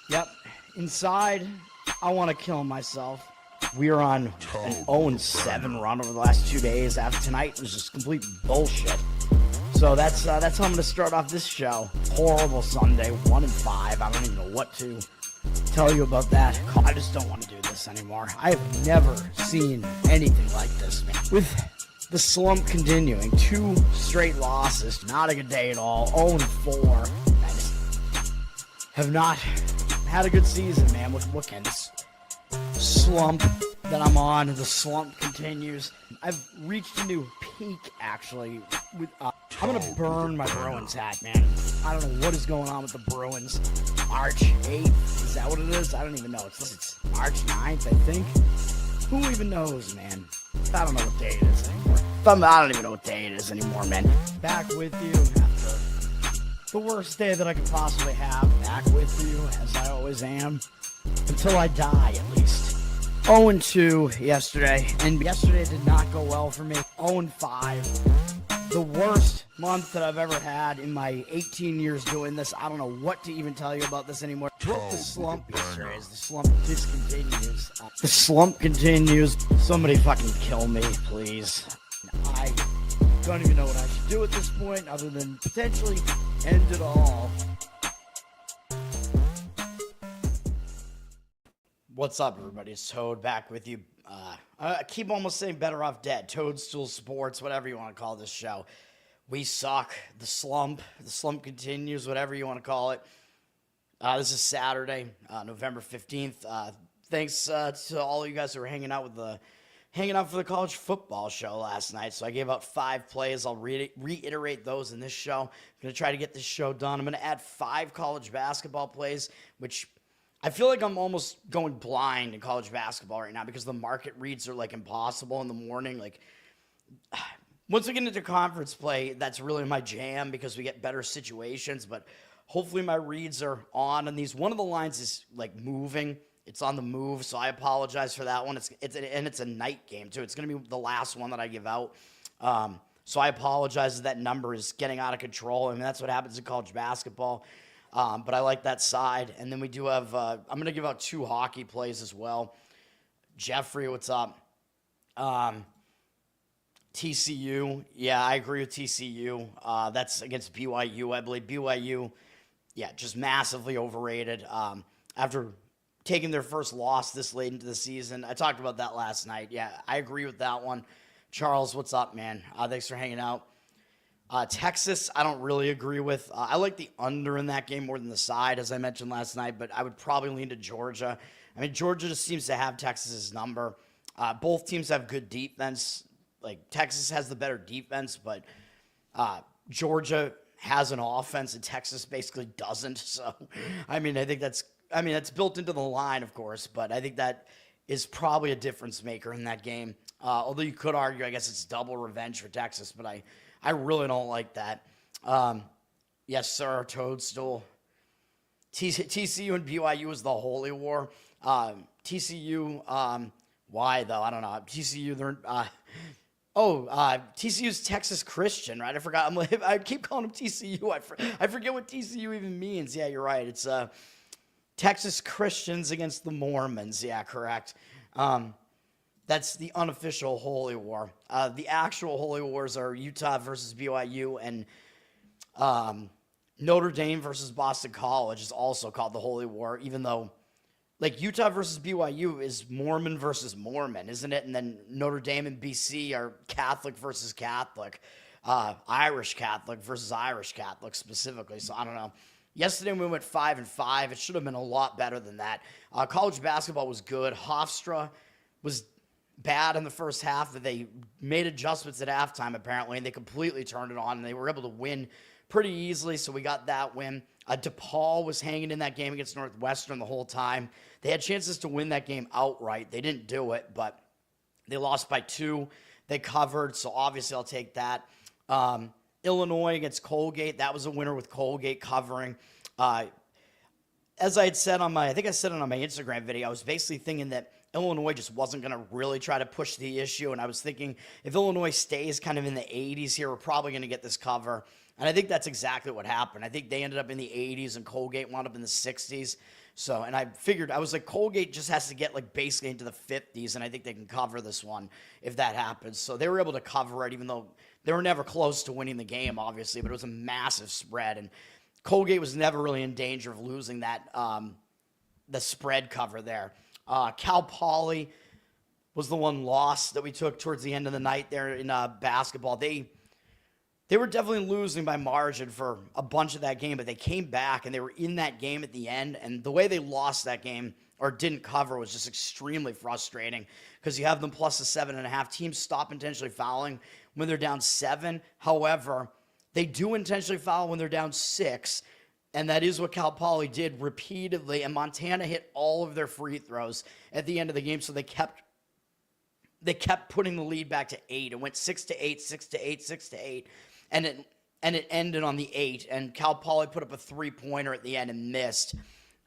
Yep. Inside, I want to kill myself. We are on an 0-7 run over the last 2 days. After tonight was just complete bullshit. So that's how I'm going to start off this show. Horrible Sunday, 1-5. I don't even know what to tell you about that. I just don't want to do this anymore. I have never seen anything like this, man. With the slump continuing, 2 straight losses, not a good day at all. 0-4. I just have not had a good season, man. What can this slump that I'm on? The slump continues. I've reached a new peak, actually. I'm gonna burn my Bruins hat, man. I don't know what is going on with the Bruins. March 8th, is that what it is? I don't even know. It's March 9th, I think. Who even knows, man? I don't know what day it is anymore. I don't even know what day it is anymore, man. Back with you after the worst day that I could possibly have. Back with you, as I always am. Until I die, at least. 0-2 yesterday, and yesterday did not go well for me. 0-5. The worst month that I've ever had in my 18 years doing this. I don't know what to even tell you about this anymore. Broke the slump yesterday as the slump discontinues. The slump continues. Somebody fucking kill me, please. I don't even know what I should do at this point other than potentially end it all. What's up, everybody? It's Toad back with you. I keep almost saying better off dead. Toadstool Sports, whatever you want to call this show. We suck. The slump continues, whatever you want to call it. This is Saturday, November 15th. Thanks to all of you guys who were hanging out for the college football show last night. So I gave out 5 plays. I'll reiterate those in this show. I'm going to try to get this show done. I'm going to add 5 college basketball plays, which I feel like I'm almost going blind in college basketball right now because the market reads are like impossible in the morning. Like, once we get into conference play, that's really my jam because we get better situations. But hopefully my reads are on these. One of the lines is like moving. It's on the move, so I apologize for that one. It's a night game too. It's going to be the last one that I give out. So I apologize that number is getting out of control. I mean, that's what happens in college basketball. But I like that side. And then we do have, I'm going to give out 2 hockey plays as well. Jeffrey, what's up? TCU. Yeah, I agree with TCU. That's against BYU, I believe. BYU, yeah, just massively overrated. After taking their first loss this late into the season. I talked about that last night. Yeah, I agree with that one. Charles, what's up, man? Thanks for hanging out. Texas, I don't really agree with. I like the under in that game more than the side, as I mentioned last night, but I would probably lean to Georgia. I mean, Georgia just seems to have Texas's number. Both teams have good defense. Like, Texas has the better defense, but Georgia has an offense, and Texas basically doesn't. So, I mean, I think that's built into the line, of course, but I think that is probably a difference maker in that game. Although you could argue, I guess it's double revenge for Texas, but I really don't like that. Yes, sir, Toadstool. TCU and BYU is the holy war. TCU, why though? I don't know. TCU, TCU's Texas Christian, right? I forgot. I keep calling them TCU. I forget what TCU even means. Yeah, you're right. It's Texas Christians against the Mormons. Yeah, correct. That's the unofficial holy war. The actual holy wars are Utah versus BYU and Notre Dame versus Boston College is also called the holy war, even though like Utah versus BYU is Mormon versus Mormon, isn't it? And then Notre Dame and BC are Catholic versus Catholic, Irish Catholic versus Irish Catholic specifically. So I don't know. Yesterday we went 5-5. It should have been a lot better than that. College basketball was good. Hofstra was bad in the first half, but they made adjustments at halftime apparently, and they completely turned it on, and they were able to win pretty easily, so we got that win. DePaul was hanging in that game against Northwestern the whole time. They had chances to win that game outright. They didn't do it, but they lost by 2. They covered, so obviously I'll take that. Illinois against Colgate, that was a winner with Colgate covering. As I had said I think I said it on my Instagram video, I was basically thinking that Illinois just wasn't going to really try to push the issue, and I was thinking if Illinois stays kind of in the 80s here, we're probably going to get this cover, and I think that's exactly what happened. I think they ended up in the 80s, and Colgate wound up in the 60s. So, and I figured, I was like, Colgate just has to get like basically into the 50s, and I think they can cover this one if that happens. So they were able to cover it, even though they were never close to winning the game, obviously, but it was a massive spread, and Colgate was never really in danger of losing that, the spread cover there. Cal Poly was the one loss that we took towards the end of the night there in basketball. They were definitely losing by margin for a bunch of that game, but they came back and they were in that game at the end. And the way they lost that game or didn't cover was just extremely frustrating because you have them plus a 7.5. Teams stop intentionally fouling when they're down 7. However, they do intentionally foul when they're down 6. And that is what Cal Poly did repeatedly. And Montana hit all of their free throws at the end of the game. So they kept putting the lead back to 8. It went 6-8, 6-8, 6-8. And it ended on the 8, and Cal Poly put up a 3-pointer at the end and missed,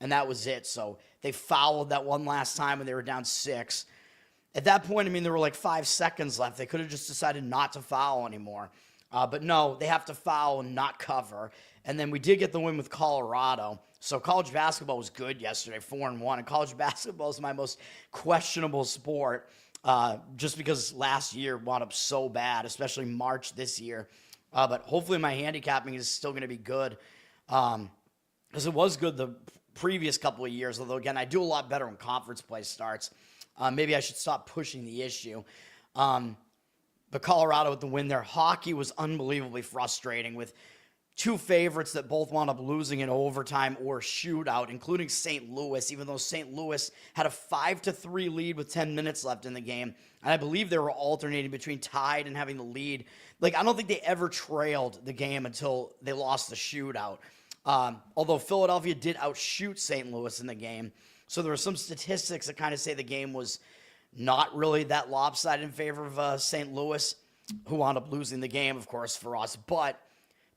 and that was it. So they fouled that one last time when they were down 6. At that point, I mean, there were like 5 seconds left. They could have just decided not to foul anymore. But no, they have to foul and not cover. And then we did get the win with Colorado. So college basketball was good yesterday, 4-1. And college basketball is my most questionable sport just because last year wound up so bad, especially March this year. But hopefully my handicapping is still going to be good because it was good the previous couple of years, although, again, I do a lot better when conference play starts. Maybe I should stop pushing the issue. But Colorado with the win there. Hockey was unbelievably frustrating with 2 favorites that both wound up losing in overtime or shootout, including St. Louis, even though St. Louis had a 5-3 lead with 10 minutes left in the game. And I believe they were alternating between tied and having the lead. Like, I don't think they ever trailed the game until they lost the shootout. Although Philadelphia did outshoot St. Louis in the game. So there were some statistics that kind of say the game was not really that lopsided in favor of St. Louis, who wound up losing the game, of course, for us. But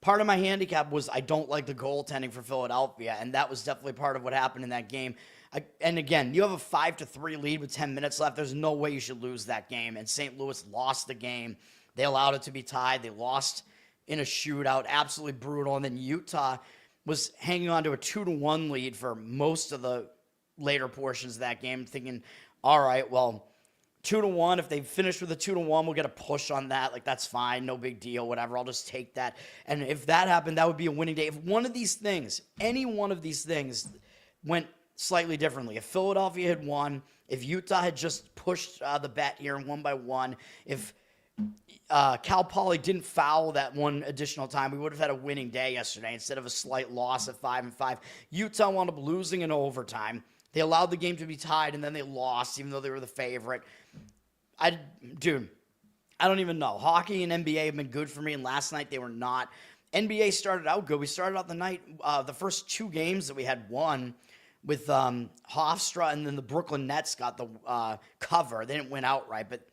part of my handicap was I don't like the goaltending for Philadelphia, and that was definitely part of what happened in that game. And again, you have a 5-3 lead with 10 minutes left. There's no way you should lose that game. And St. Louis lost the game. They allowed it to be tied. They lost in a shootout. Absolutely brutal. And then Utah was hanging on to a 2-1 lead for most of the later portions of that game, thinking, all right, well, 2-1. If they finish with a 2-1, we'll get a push on that. Like, that's fine. No big deal. Whatever. I'll just take that. And if that happened, that would be a winning day. If one of these things, any one of these things went slightly differently, if Philadelphia had won, if Utah had just pushed the bet here and won by 1, if Cal Poly didn't foul that one additional time, we would have had a winning day yesterday instead of a slight loss at 5-5. Utah wound up losing in overtime. They allowed the game to be tied, and then they lost, even though they were the favorite. Dude, I don't even know. Hockey and NBA have been good for me, and last night they were not. NBA started out good. We started out the night, the first 2 games that we had won with Hofstra, and then the Brooklyn Nets got the cover. They didn't win outright, but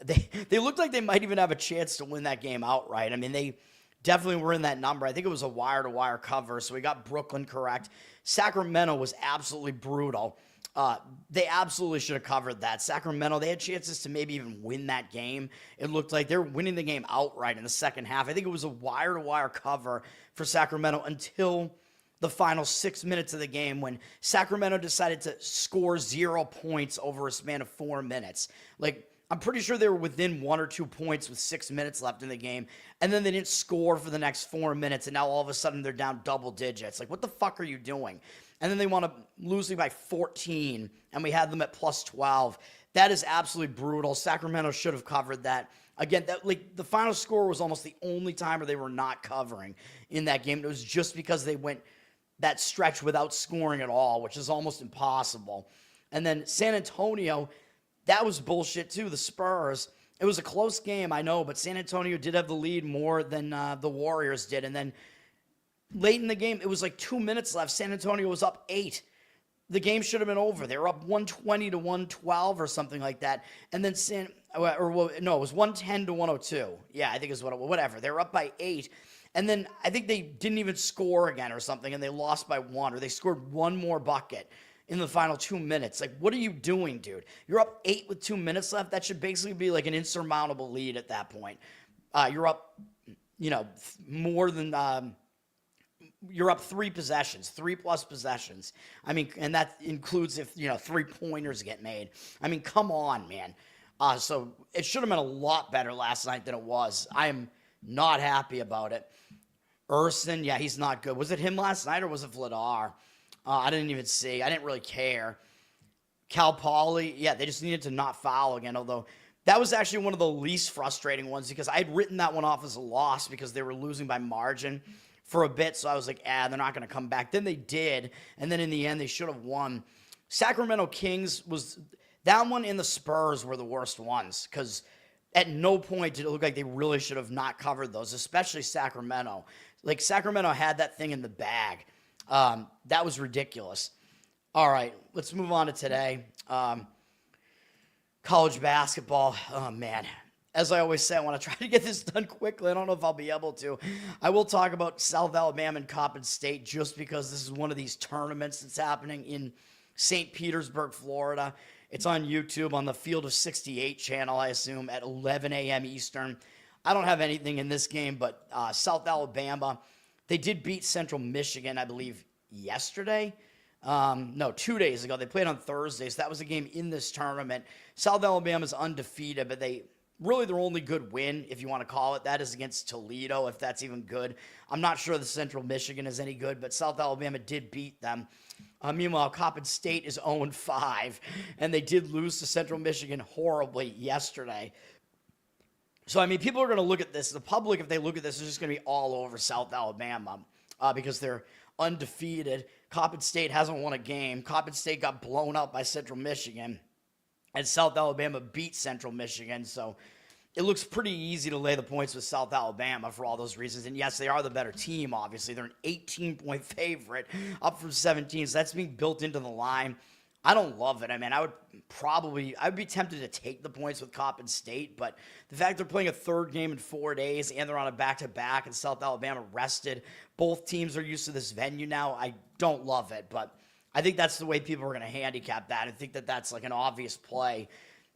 they looked like they might even have a chance to win that game outright. I mean, they definitely were in that number. I think it was a wire-to-wire cover, so we got Brooklyn correct. Sacramento was absolutely brutal. They absolutely should have covered that. Sacramento, they had chances to maybe even win that game. It looked like they were winning the game outright in the second half. I think it was a wire-to-wire cover for Sacramento until the final 6 minutes of the game when Sacramento decided to score 0 points over a span of 4 minutes. Like, I'm pretty sure they were within 1 or 2 points with 6 minutes left in the game, and then they didn't score for the next 4 minutes, and now all of a sudden they're down double digits. Like, what the fuck are you doing? And then they wound up losing by 14, and we had them at plus 12. That is absolutely brutal. Sacramento should have covered that. Again, the final score was almost the only time where they were not covering in that game. It was just because they went that stretch without scoring at all, which is almost impossible. And then San Antonio, that was bullshit too. The Spurs, it was a close game, I know, but San Antonio did have the lead more than the Warriors did. And then late in the game, it was like 2 minutes left. San Antonio was up 8. The game should have been over. They were up 120 to 112 or something like that. And then it was 110 to 102. Yeah, I think it's whatever. They were up by 8. And then I think they didn't even score again or something, and they lost by 1, or they scored 1 more bucket in the final 2 minutes. Like, what are you doing, dude? You're up 8 with 2 minutes left. That should basically be like an insurmountable lead at that point. You're up, more than you're up 3 possessions, 3+ possessions. I mean, and that includes if, 3-pointers get made. I mean, come on, man. So it should have been a lot better last night than it was. I am not happy about it. Erson, yeah, he's not good. Was it him last night or was it Vladar? I didn't even see. I didn't really care. Cal Poly, yeah, they just needed to not foul again, although that was actually one of the least frustrating ones because I had written that one off as a loss because they were losing by margin for a bit, so I was like, they're not going to come back. Then they did, and then in the end, they should have won. Sacramento Kings was that one, and the Spurs were the worst ones because at no point did it look like they really should have not covered those, especially Sacramento. Like, Sacramento had that thing in the bag. That was ridiculous. All right, let's move on to today. College basketball. Oh, man. As I always say, I want to try to get this done quickly. I don't know if I'll be able to. I will talk about South Alabama and Coppin State just because this is one of these tournaments that's happening in St. Petersburg, Florida. It's on YouTube on the Field of 68 channel, I assume, at 11 a.m. Eastern. I don't have anything in this game, but South Alabama, they did beat Central Michigan, I believe, yesterday. No, 2 days ago. They played on Thursday, so that was a game in this tournament. South Alabama's undefeated, but really their only good win, if you want to call it that, is against Toledo, if that's even good. I'm not sure the Central Michigan is any good, but South Alabama did beat them. Meanwhile, Coppin State is 0-5, and they did lose to Central Michigan horribly yesterday. So, I mean, people are going to look at this. The public, if they look at this, is just going to be all over South Alabama because they're undefeated. Coppin State hasn't won a game. Coppin State got blown out by Central Michigan, and South Alabama beat Central Michigan. So it looks pretty easy to lay the points with South Alabama for all those reasons. And yes, they are the better team, obviously. They're an 18-point favorite, up from 17. So that's being built into the line. I don't love it. I mean, I'd be tempted to take the points with Coppin State, but the fact they're playing a third game in 4 days and they're on a back-to-back and South Alabama rested, both teams are used to this venue now. I don't love it, but I think that's the way people are going to handicap that. I think that that's like an obvious play,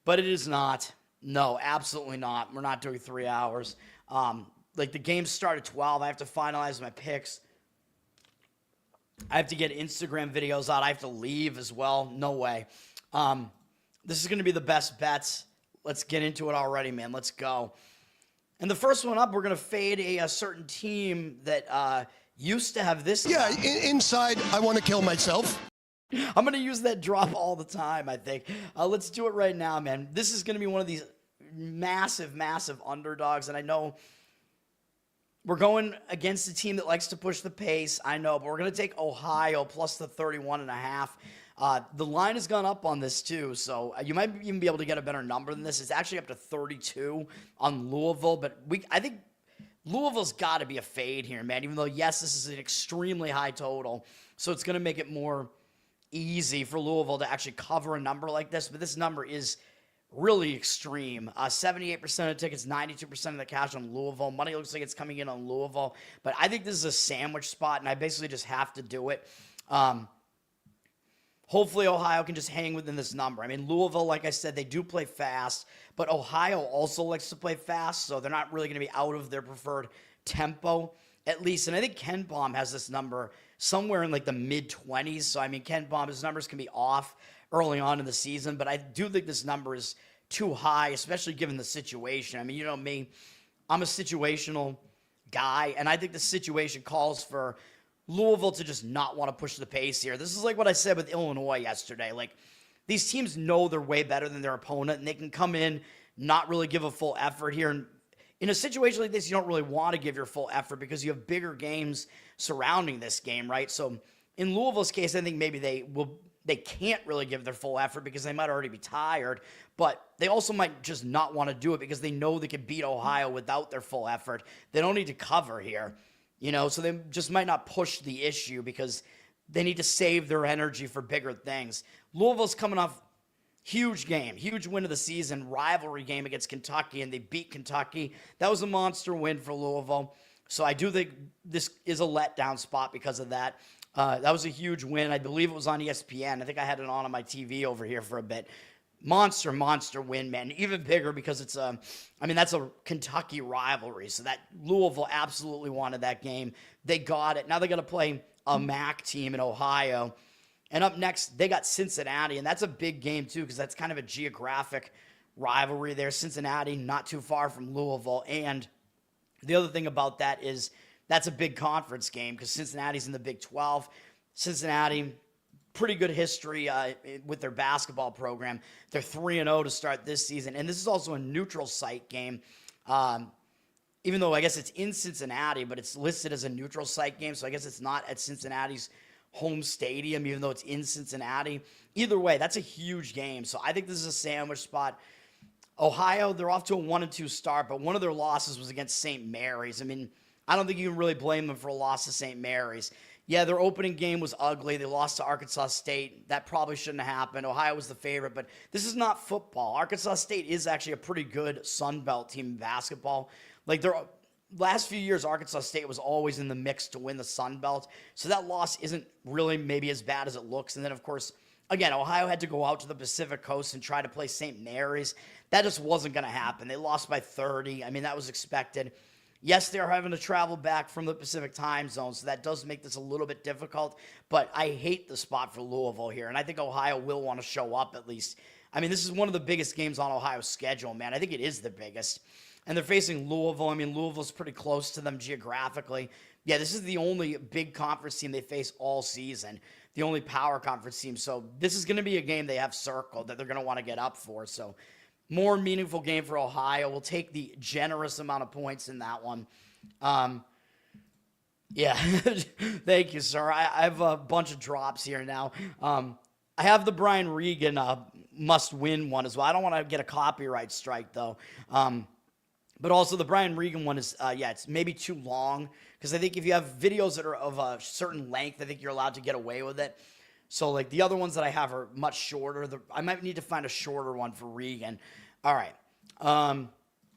but it is not. No, absolutely not. We're not doing 3 hours. The games start at 12. I have to finalize my picks. I have to get Instagram videos out. I have to leave as well. No way. This is going to be the best bets. Let's get into it already, man. Let's go. And the first one up, we're going to fade a certain team that used to have this. Yeah, inside, I want to kill myself. I'm going to use that drop all the time, I think. Let's do it right now, man. This is going to be one of these massive, massive underdogs, and I know we're going against a team that likes to push the pace. I know, but we're going to take Ohio plus the 31.5. The line has gone up on this too, so you might even be able to get a better number than this. It's actually up to 32 on Louisville, but I think Louisville's got to be a fade here, man, even though, yes, this is an extremely high total, so it's going to make it more easy for Louisville to actually cover a number like this, but this number is really extreme. 78% of tickets, 92% of the cash on Louisville. Money looks like it's coming in on Louisville, but I think this is a sandwich spot, and I basically just have to do it. Hopefully Ohio can just hang within this number. I mean, Louisville, like I said, they do play fast, but Ohio also likes to play fast, so they're not really going to be out of their preferred tempo, at least. And I think Ken Baum has this number somewhere in like the mid-20s. So, I mean, Ken Baum, his numbers can be off early on in the season, but I do think this number is too high, especially given the situation. I mean, you know me, I'm a situational guy, and I think the situation calls for Louisville to just not want to push the pace here. This is like what I said with Illinois yesterday. Like, these teams know they're way better than their opponent, and they can come in, not really give a full effort here. And in a situation like this, you don't really want to give your full effort because you have bigger games surrounding this game, right? So in Louisville's case, I think maybe they can't really give their full effort because they might already be tired, but they also might just not want to do it because they know they can beat Ohio without their full effort. They don't need to cover here, so they just might not push the issue because they need to save their energy for bigger things. Louisville's coming off huge game, huge win of the season, rivalry game against Kentucky, and they beat Kentucky. That was a monster win for Louisville. So I do think this is a letdown spot because of that. That was a huge win. I believe it was on ESPN. I think I had it on my TV over here for a bit. monster win, man. Even bigger because it's that's a Kentucky rivalry. So that Louisville absolutely wanted that game. They got it. Now they got to play a MAC team in Ohio. And up next, they got Cincinnati, and that's a big game too because that's kind of a geographic rivalry there. Cincinnati, not too far from Louisville. And the other thing about that is that's a big conference game because Cincinnati's in the Big 12. Cincinnati, pretty good history with their basketball program. They're 3-0 to start this season. And this is also a neutral site game. Even though I guess it's in Cincinnati, but it's listed as a neutral site game. So I guess it's not at Cincinnati's home stadium, even though it's in Cincinnati. Either way, that's a huge game. So I think this is a sandwich spot. Ohio, they're off to a 1-2 start, but one of their losses was against St. Mary's. I mean, I don't think you can really blame them for a loss to St. Mary's. Yeah, their opening game was ugly. They lost to Arkansas State. That probably shouldn't have happened. Ohio was the favorite, but this is not football. Arkansas State is actually a pretty good Sun Belt team in basketball. Like, their last few years, Arkansas State was always in the mix to win the Sun Belt, so that loss isn't really maybe as bad as it looks. And then, of course, again, Ohio had to go out to the Pacific Coast and try to play St. Mary's. That just wasn't going to happen. They lost by 30. I mean, that was expected. Yes, they're having to travel back from the Pacific time zone, so that does make this a little bit difficult, but I hate the spot for Louisville here, and I think Ohio will want to show up at least. I mean, this is one of the biggest games on Ohio's schedule, man. I think it is the biggest, and they're facing Louisville. I mean, Louisville's pretty close to them geographically. Yeah, this is the only big conference team they face all season, the only power conference team, so this is going to be a game they have circled that they're going to want to get up for, so more meaningful game for Ohio. We'll take the generous amount of points in that one. Yeah, thank you, sir. I have a bunch of drops here now. I have the Brian Regan must-win one as well. I don't want to get a copyright strike, though. But also the Brian Regan one is, it's maybe too long because I think if you have videos that are of a certain length, I think you're allowed to get away with it. So, like, the other ones that I have are much shorter. I might need to find a shorter one for Regan. All right.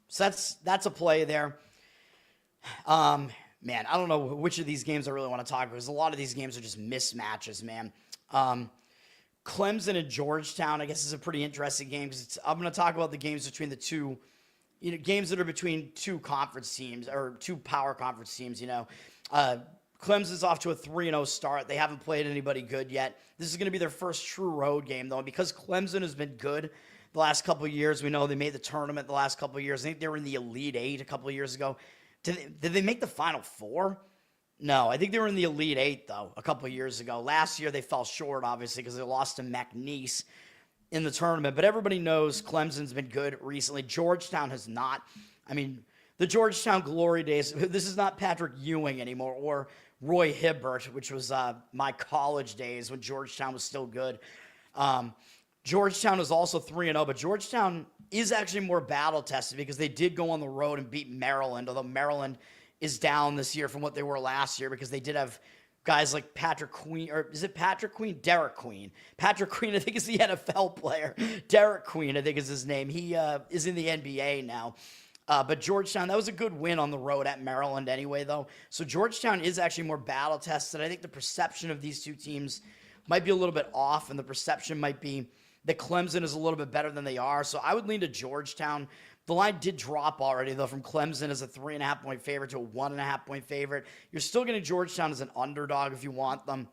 So that's a play there. Man, I don't know which of these games I really want to talk about because a lot of these games are just mismatches, man. Clemson and Georgetown, I guess, is a pretty interesting game because I'm going to talk about the games between the two, games that are between two conference teams or two power conference teams, Clemson's off to a 3-0 start. They haven't played anybody good yet. This is going to be their first true road game, though. And because Clemson has been good the last couple of years, we know they made the tournament the last couple of years. I think they were in the Elite Eight a couple of years ago. Did they make the Final Four? No, I think they were in the Elite Eight, though, a couple of years ago. Last year, they fell short, obviously, because they lost to McNeese in the tournament. But everybody knows Clemson's been good recently. Georgetown has not. I mean, the Georgetown glory days, this is not Patrick Ewing anymore or Roy Hibbert, which was my college days when Georgetown was still good. Georgetown is also 3-0, but Georgetown is actually more battle-tested because they did go on the road and beat Maryland, although Maryland is down this year from what they were last year because they did have guys like Patrick Queen, or is it Patrick Queen? Derek Queen. Patrick Queen, I think, is the NFL player. Derek Queen, I think is his name. He is in the NBA now. But Georgetown, that was a good win on the road at Maryland anyway, though. So Georgetown is actually more battle-tested. I think the perception of these two teams might be a little bit off, and the perception might be that Clemson is a little bit better than they are. So I would lean to Georgetown. The line did drop already, though, from Clemson as a 3.5-point favorite to a 1.5-point favorite. You're still getting Georgetown as an underdog if you want them.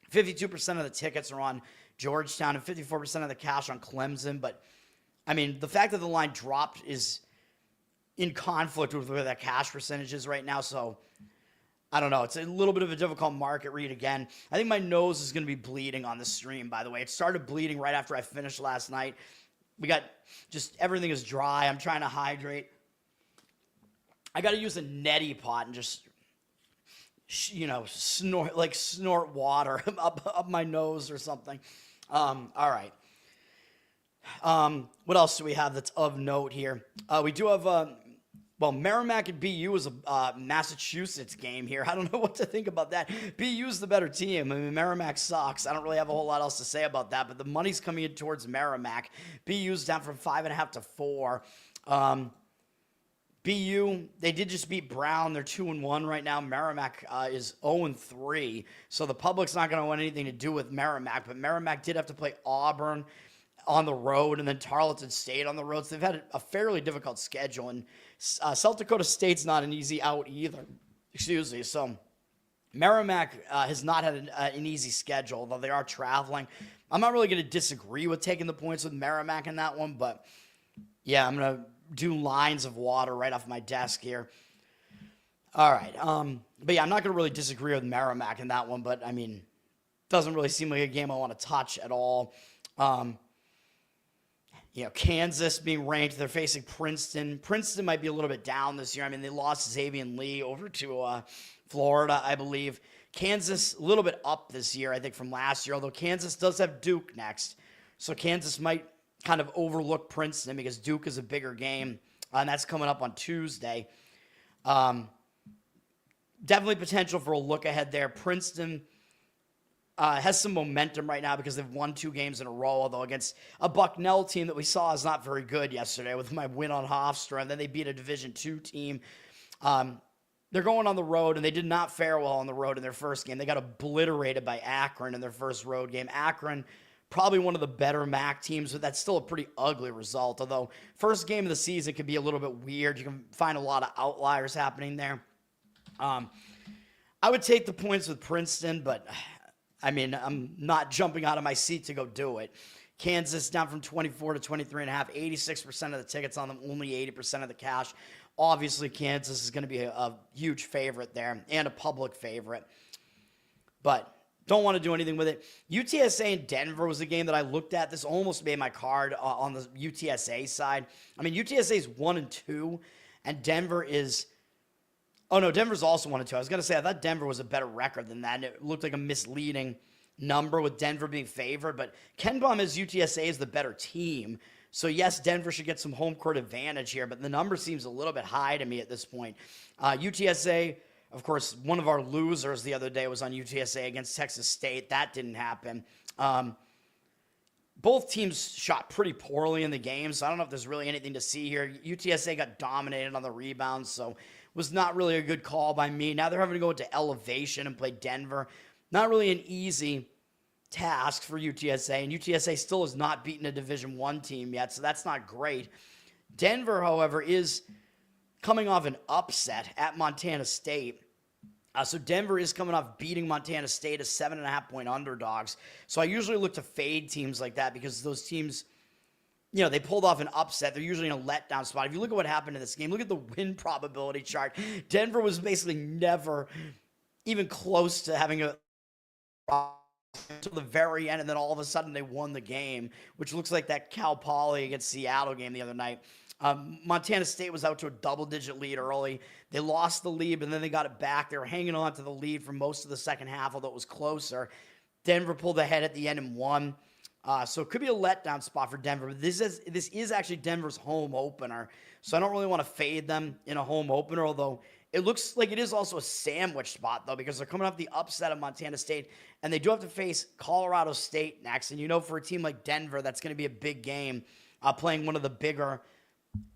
52% of the tickets are on Georgetown and 54% of the cash on Clemson. But, I mean, the fact that the line dropped is in conflict with where that cash percentage is right now. So, I don't know. It's a little bit of a difficult market read again. I think my nose is going to be bleeding on the stream, by the way. It started bleeding right after I finished last night. We got just everything is dry. I'm trying to hydrate. I got to use a neti pot and just, snort water up my nose or something. All right. What else do we have that's of note here? We do have, Merrimack and BU is a Massachusetts game here. I don't know what to think about that. BU's the better team. I mean, Merrimack sucks. I don't really have a whole lot else to say about that, but the money's coming in towards Merrimack. BU's down from 5.5 to 4. BU, they did just beat Brown. They're 2-1 right now. Merrimack is 0-3, so the public's not going to want anything to do with Merrimack, but Merrimack did have to play Auburn on the road, and then Tarleton State on the road. So they've had a fairly difficult schedule, and South Dakota State's not an easy out either. Excuse me. So Merrimack has not had an easy schedule, though they are traveling. I'm not really going to disagree with taking the points with Merrimack in that one, but yeah, I'm going to do lines of water right off my desk here. All right. But yeah, I'm not going to really disagree with Merrimack in that one, but I mean, doesn't really seem like a game I want to touch at all. Kansas being ranked, they're facing Princeton. Princeton might be a little bit down this year. I mean, they lost Xavier Lee over to Florida, I believe. Kansas, a little bit up this year, I think, from last year, although Kansas does have Duke next. So Kansas might kind of overlook Princeton because Duke is a bigger game, and that's coming up on Tuesday. Definitely potential for a look ahead there. Princeton has some momentum right now because they've won 2 games in a row, although against a Bucknell team that we saw is not very good yesterday with my win on Hofstra, and then they beat a Division II team. They're going on the road, and they did not fare well on the road in their first game. They got obliterated by Akron in their first road game. Akron, probably one of the better MAC teams, but that's still a pretty ugly result, although first game of the season can be a little bit weird. You can find a lot of outliers happening there. I would take the points with Princeton, but I mean, I'm not jumping out of my seat to go do it. Kansas down from 24 to 23.5, 86% of the tickets on them, only 80% of the cash. Obviously, Kansas is going to be a huge favorite there and a public favorite, but don't want to do anything with it. UTSA and Denver was a game that I looked at. This almost made my card on the UTSA side. I mean, UTSA is 1-2, and Denver is... Oh, no, Denver's also 1-2. I was going to say, I thought Denver was a better record than that, and it looked like a misleading number with Denver being favored, but Ken Baum has UTSA as the better team. So, yes, Denver should get some home court advantage here, but the number seems a little bit high to me at this point. UTSA, of course, one of our losers the other day was on UTSA against Texas State. That didn't happen. Both teams shot pretty poorly in the game, so I don't know if there's really anything to see here. UTSA got dominated on the rebounds, so was not really a good call by me. Now they're having to go into elevation and play Denver. Not really an easy task for UTSA, and UTSA still has not beaten a Division I team yet, so that's not great. Denver, however, is coming off an upset at Montana State. So Denver is coming off beating Montana State as 7.5-point underdogs. So I usually look to fade teams like that because those teams, they pulled off an upset. They're usually in a letdown spot. If you look at what happened in this game, look at the win probability chart. Denver was basically never even close to having a until the very end, and then all of a sudden they won the game, which looks like that Cal Poly against Seattle game the other night. Montana State was out to a double-digit lead early. They lost the lead, and then they got it back. They were hanging on to the lead for most of the second half, although it was closer. Denver pulled ahead at the end and won. So it could be a letdown spot for Denver. But this is actually Denver's home opener, so I don't really want to fade them in a home opener, although it looks like it is also a sandwich spot, though, because they're coming off the upset of Montana State, and they do have to face Colorado State next. And for a team like Denver, that's going to be a big game, playing one of the bigger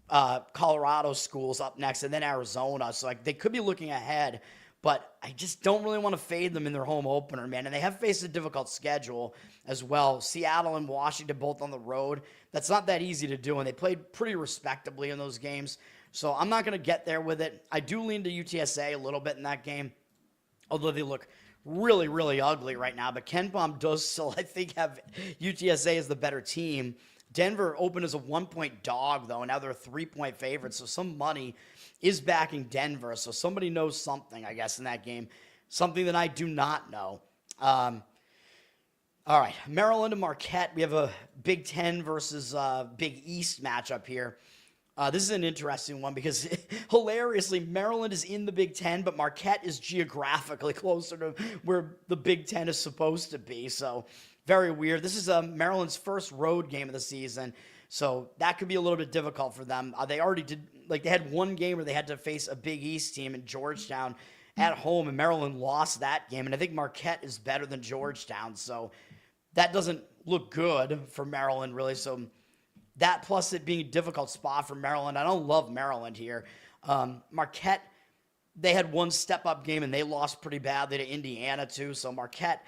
Colorado schools up next, and then Arizona. So they could be looking ahead, but I just don't really want to fade them in their home opener, man. And they have faced a difficult schedule as well. Seattle and Washington both on the road. That's not that easy to do, and they played pretty respectably in those games. So I'm not going to get there with it. I do lean to UTSA a little bit in that game, although they look really, really ugly right now. But Ken Baum does still, I think, have UTSA as the better team. Denver opened as a 1-point dog, though, and now they're a 3-point favorite. So some money is backing Denver. So somebody knows something, I guess, in that game. Something that I do not know. All right, Maryland and Marquette. We have a Big Ten versus Big East matchup here. This is an interesting one because, hilariously, Maryland is in the Big Ten, but Marquette is geographically closer to where the Big Ten is supposed to be. So very weird. This is Maryland's first road game of the season, so that could be a little bit difficult for them. They already did, they had one game where they had to face a Big East team in Georgetown at home, and Maryland lost that game. And I think Marquette is better than Georgetown, so that doesn't look good for Maryland, really. So that plus it being a difficult spot for Maryland. I don't love Maryland here. Marquette, they had one step-up game, and they lost pretty badly to Indiana, too. So Marquette,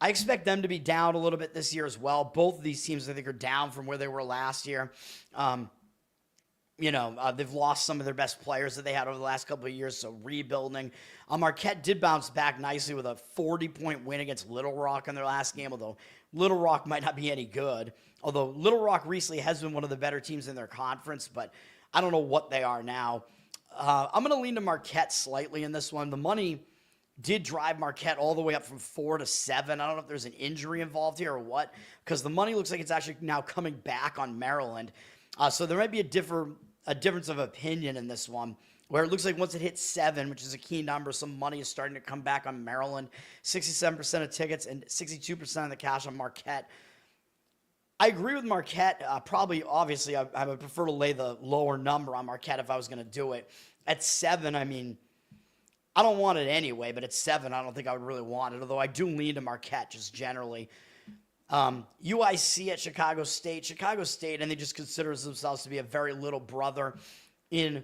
I expect them to be down a little bit this year as well. Both of these teams, I think, are down from where they were last year. They've lost some of their best players that they had over the last couple of years, so rebuilding. Marquette did bounce back nicely with a 40-point win against Little Rock in their last game, although Little Rock might not be any good. Although Little Rock recently has been one of the better teams in their conference, but I don't know what they are now. I'm going to lean to Marquette slightly in this one. The money did drive Marquette all the way up from 4 to 7. I don't know if there's an injury involved here or what, because the money looks like it's actually now coming back on Maryland. So there might be a difference of opinion in this one, where it looks like once it hits 7, which is a key number, some money is starting to come back on Maryland. 67% of tickets and 62% of the cash on Marquette. I agree with Marquette. Obviously, I would prefer to lay the lower number on Marquette if I was going to do it. At 7, I mean, I don't want it anyway, but at 7, I don't think I would really want it, although I do lean to Marquette just generally. UIC at Chicago State, and they just consider themselves to be a very little brother in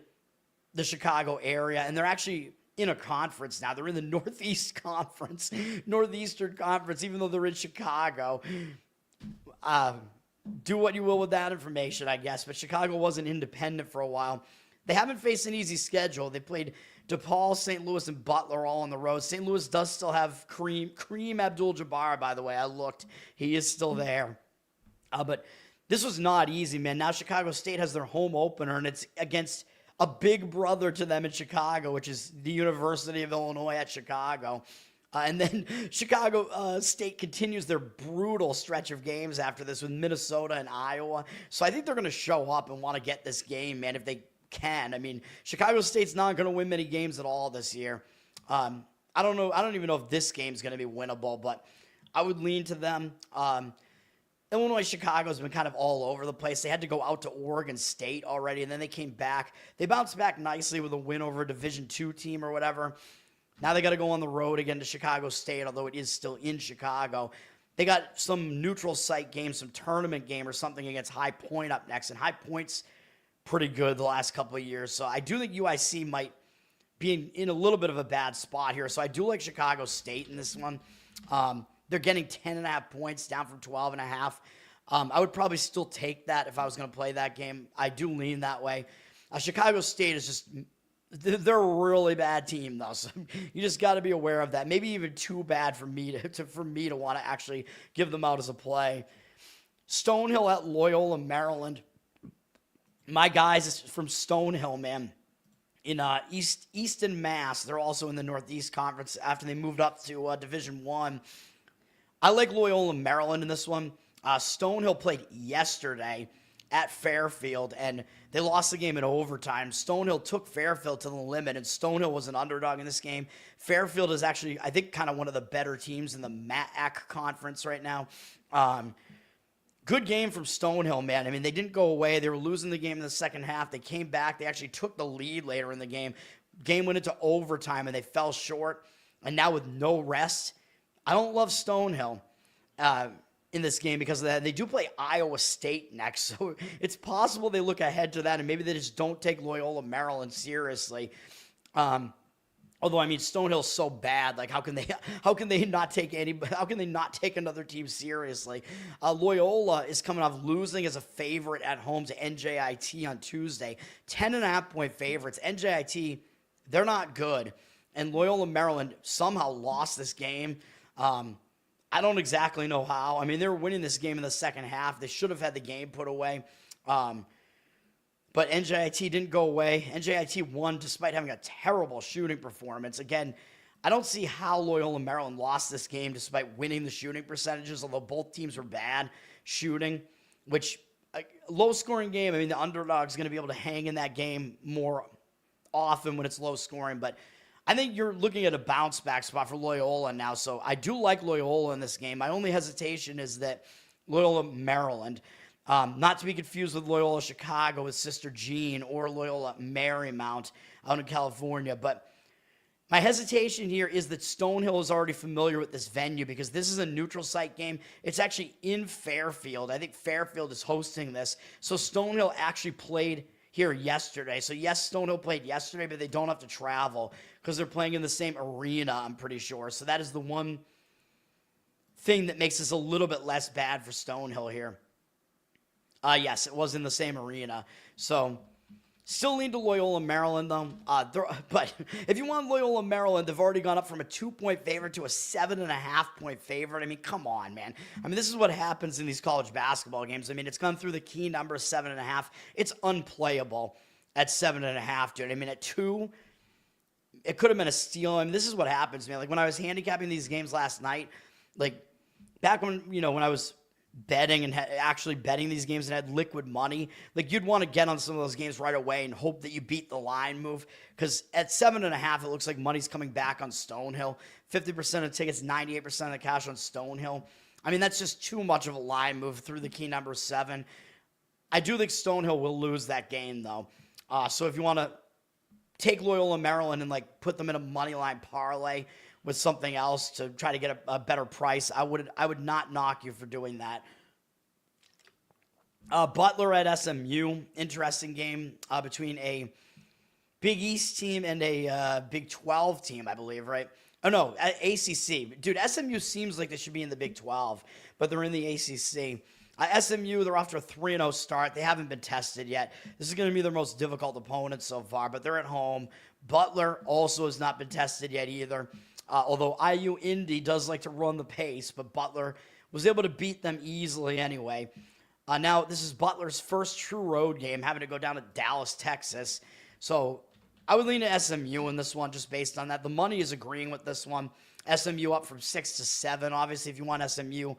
the Chicago area, and they're actually in a conference now. They're in the Northeastern Conference, even though they're in Chicago. Do what you will with that information, I guess, but Chicago wasn't independent for a while. They haven't faced an easy schedule. They played DePaul, St. Louis, and Butler all on the road. St. Louis does still have Kareem Abdul-Jabbar, by the way. I looked. He is still there. But this was not easy, man. Now Chicago State has their home opener, and it's against a big brother to them in Chicago, which is the University of Illinois at Chicago. And then Chicago State continues their brutal stretch of games after this with Minnesota and Iowa. So I think they're going to show up and want to get this game, man, if they can. I mean, Chicago State's not going to win many games at all this year. I don't know. I don't even know if this game's going to be winnable, but I would lean to them. Illinois, Chicago's been kind of all over the place. They had to go out to Oregon State already, and then they came back. They bounced back nicely with a win over a Division II team or whatever. Now they got to go on the road again to Chicago State, although it is still in Chicago. They got some neutral site game, some tournament game or something against High Point up next, and High Point's pretty good the last couple of years. So I do think UIC might be in a little bit of a bad spot here. So I do like Chicago State in this one. They're getting 10.5 points down from 12.5. I would probably still take that if I was going to play that game. I do lean that way. Chicago State is just, they're a really bad team, though. So you just got to be aware of that. Maybe even too bad for me to want to actually give them out as a play. Stonehill at Loyola, Maryland. My guys from Stonehill, man, in Easton, Mass. They're also in the Northeast Conference after they moved up to Division I. I like Loyola, Maryland in this one. Stonehill played yesterday at Fairfield, and they lost the game in overtime. Stonehill took Fairfield to the limit, and Stonehill was an underdog in this game. Fairfield is actually, I think, kind of one of the better teams in the MAAC conference right now. Good game from Stonehill, man. I mean, they didn't go away. They were losing the game in the second half. They came back. They actually took the lead later in the game. Game went into overtime, and they fell short. And now with no rest, I don't love Stonehill in this game because of that. They do play Iowa State next, so it's possible they look ahead to that, and maybe they just don't take Loyola, Maryland seriously. Although, I mean, Stonehill's so bad. Like, how can they not take another team seriously? Loyola is coming off losing as a favorite at home to NJIT on Tuesday. 10.5-point favorites. NJIT, they're not good. And Loyola, Maryland somehow lost this game. I don't exactly know how. I mean, they were winning this game in the second half. They should have had the game put away. But NJIT didn't go away. NJIT won despite having a terrible shooting performance. Again, I don't see how Loyola Maryland lost this game despite winning the shooting percentages, although both teams were bad shooting, which a low-scoring game, I mean, the underdog's going to be able to hang in that game more often when it's low-scoring. But I think you're looking at a bounce-back spot for Loyola now. So I do like Loyola in this game. My only hesitation is that Loyola Maryland, not to be confused with Loyola Chicago with Sister Jean or Loyola Marymount out in California. But my hesitation here is that Stonehill is already familiar with this venue because this is a neutral site game. It's actually in Fairfield. I think Fairfield is hosting this. So Stonehill actually played here yesterday. So yes, Stonehill played yesterday, but they don't have to travel because they're playing in the same arena, I'm pretty sure. So that is the one thing that makes this a little bit less bad for Stonehill here. Yes, it was in the same arena. So, still lean to Loyola Maryland, though. But if you want Loyola Maryland, they've already gone up from a 2-point favorite to a 7.5-point favorite. I mean, come on, man. I mean, this is what happens in these college basketball games. I mean, it's gone through the key number 7.5. It's unplayable at 7.5, dude. I mean, at 2, it could have been a steal. I mean, this is what happens, man. Like, when I was handicapping these games last night, like, back when, when I was betting and actually betting these games and had liquid money, like, you'd want to get on some of those games right away and hope that you beat the line move, because at 7.5 it looks like money's coming back on Stonehill. 50% of tickets, 98% of the cash on Stonehill. I mean, that's just too much of a line move through the key number 7. I do think Stonehill will lose that game, though. So if you want to take Loyola Maryland and like put them in a money line parlay with something else to try to get a better price, I would not knock you for doing that. Butler at SMU, interesting game between a Big East team and a Big 12 team, I believe, right? Oh, no, ACC. Dude, SMU seems like they should be in the Big 12, but they're in the ACC. SMU, they're off to a 3-0 start. They haven't been tested yet. This is going to be their most difficult opponent so far, but they're at home. Butler also has not been tested yet either. Although IU Indy does like to run the pace, but Butler was able to beat them easily anyway. Now, this is Butler's first true road game, having to go down to Dallas, Texas. So I would lean to SMU in this one just based on that. The money is agreeing with this one. SMU up from 6 to 7. Obviously, if you want SMU,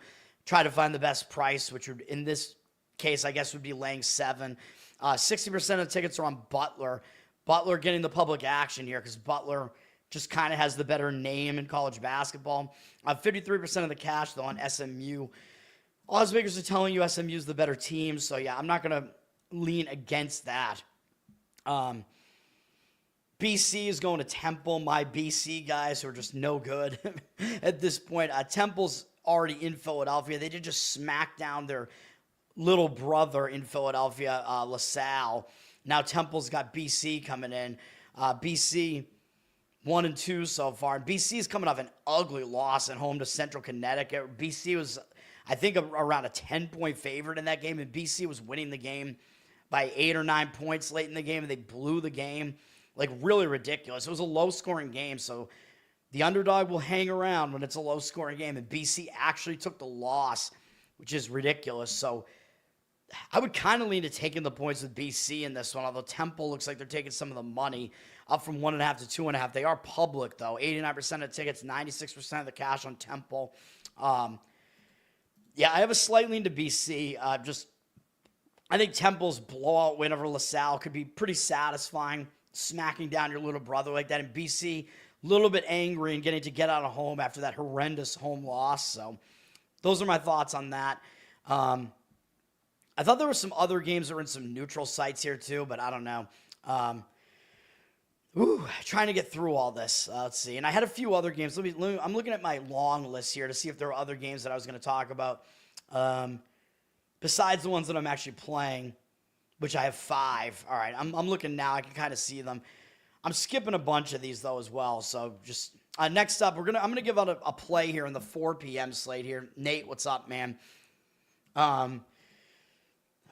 try to find the best price, which would, in this case, I guess would be laying 7. 60% of the tickets are on Butler. Butler getting the public action here because Butler just kind of has the better name in college basketball. 53% of the cash, though, on SMU. Odds makers are telling you SMU is the better team, so yeah, I'm not going to lean against that. BC is going to Temple. My BC guys who are just no good at this point. Temple's already in Philadelphia. They did just smack down their little brother in Philadelphia, LaSalle. Now Temple's got BC coming in. BC 1-2 so far. And BC is coming off an ugly loss at home to Central Connecticut. BC was, I think, around a 10-point favorite in that game, and BC was winning the game by 8 or 9 points late in the game, and they blew the game. Like, really ridiculous. It was a low-scoring game, so the underdog will hang around when it's a low-scoring game, and BC actually took the loss, which is ridiculous. So I would kind of lean to taking the points with BC in this one, although Temple looks like they're taking some of the money up from 1.5 to 2.5. They are public, though. 89% of tickets, 96% of the cash on Temple. Yeah, I have a slight lean to BC. I think Temple's blowout win over LaSalle could be pretty satisfying, smacking down your little brother like that. And BC, a little bit angry and getting to get out of home after that horrendous home loss. So those are my thoughts on that. I thought there were some other games that were in some neutral sites here too, but I don't know. Trying to get through all this. Let's see. And I had a few other games. I'm looking at my long list here to see if there were other games that I was going to talk about. Besides the ones that I'm actually playing, which I have 5. All right, I'm looking now. I can kind of see them. I'm skipping a bunch of these though as well. So just next up, I'm gonna give out a play here in the 4 p.m. slate here. Nate, what's up, man?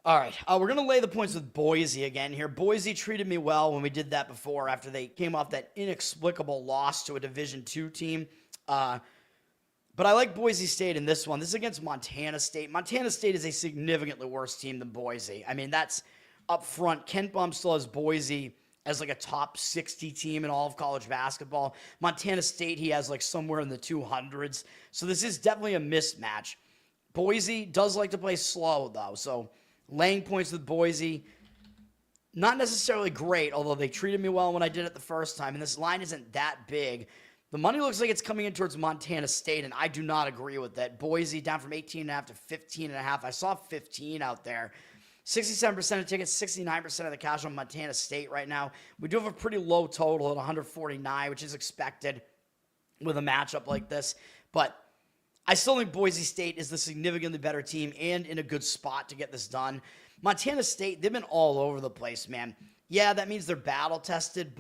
All right, we're going to lay the points with Boise again here. Boise treated me well when we did that before after they came off that inexplicable loss to a Division II team. But I like Boise State in this one. This is against Montana State. Montana State is a significantly worse team than Boise. I mean, that's up front. Kent Baum still has Boise as like a top 60 team in all of college basketball. Montana State, he has like somewhere in the 200s. So this is definitely a mismatch. Boise does like to play slow, though, so laying points with Boise, not necessarily great, although they treated me well when I did it the first time, and this line isn't that big. The money looks like it's coming in towards Montana State, and I do not agree with that. Boise down from 18.5 to 15.5. I saw 15 out there. 67% of tickets, 69% of the cash on Montana State right now. We do have a pretty low total at 149, which is expected with a matchup like this, but I still think Boise State is the significantly better team and in a good spot to get this done. Montana State, they've been all over the place, man. Yeah, that means they're battle-tested,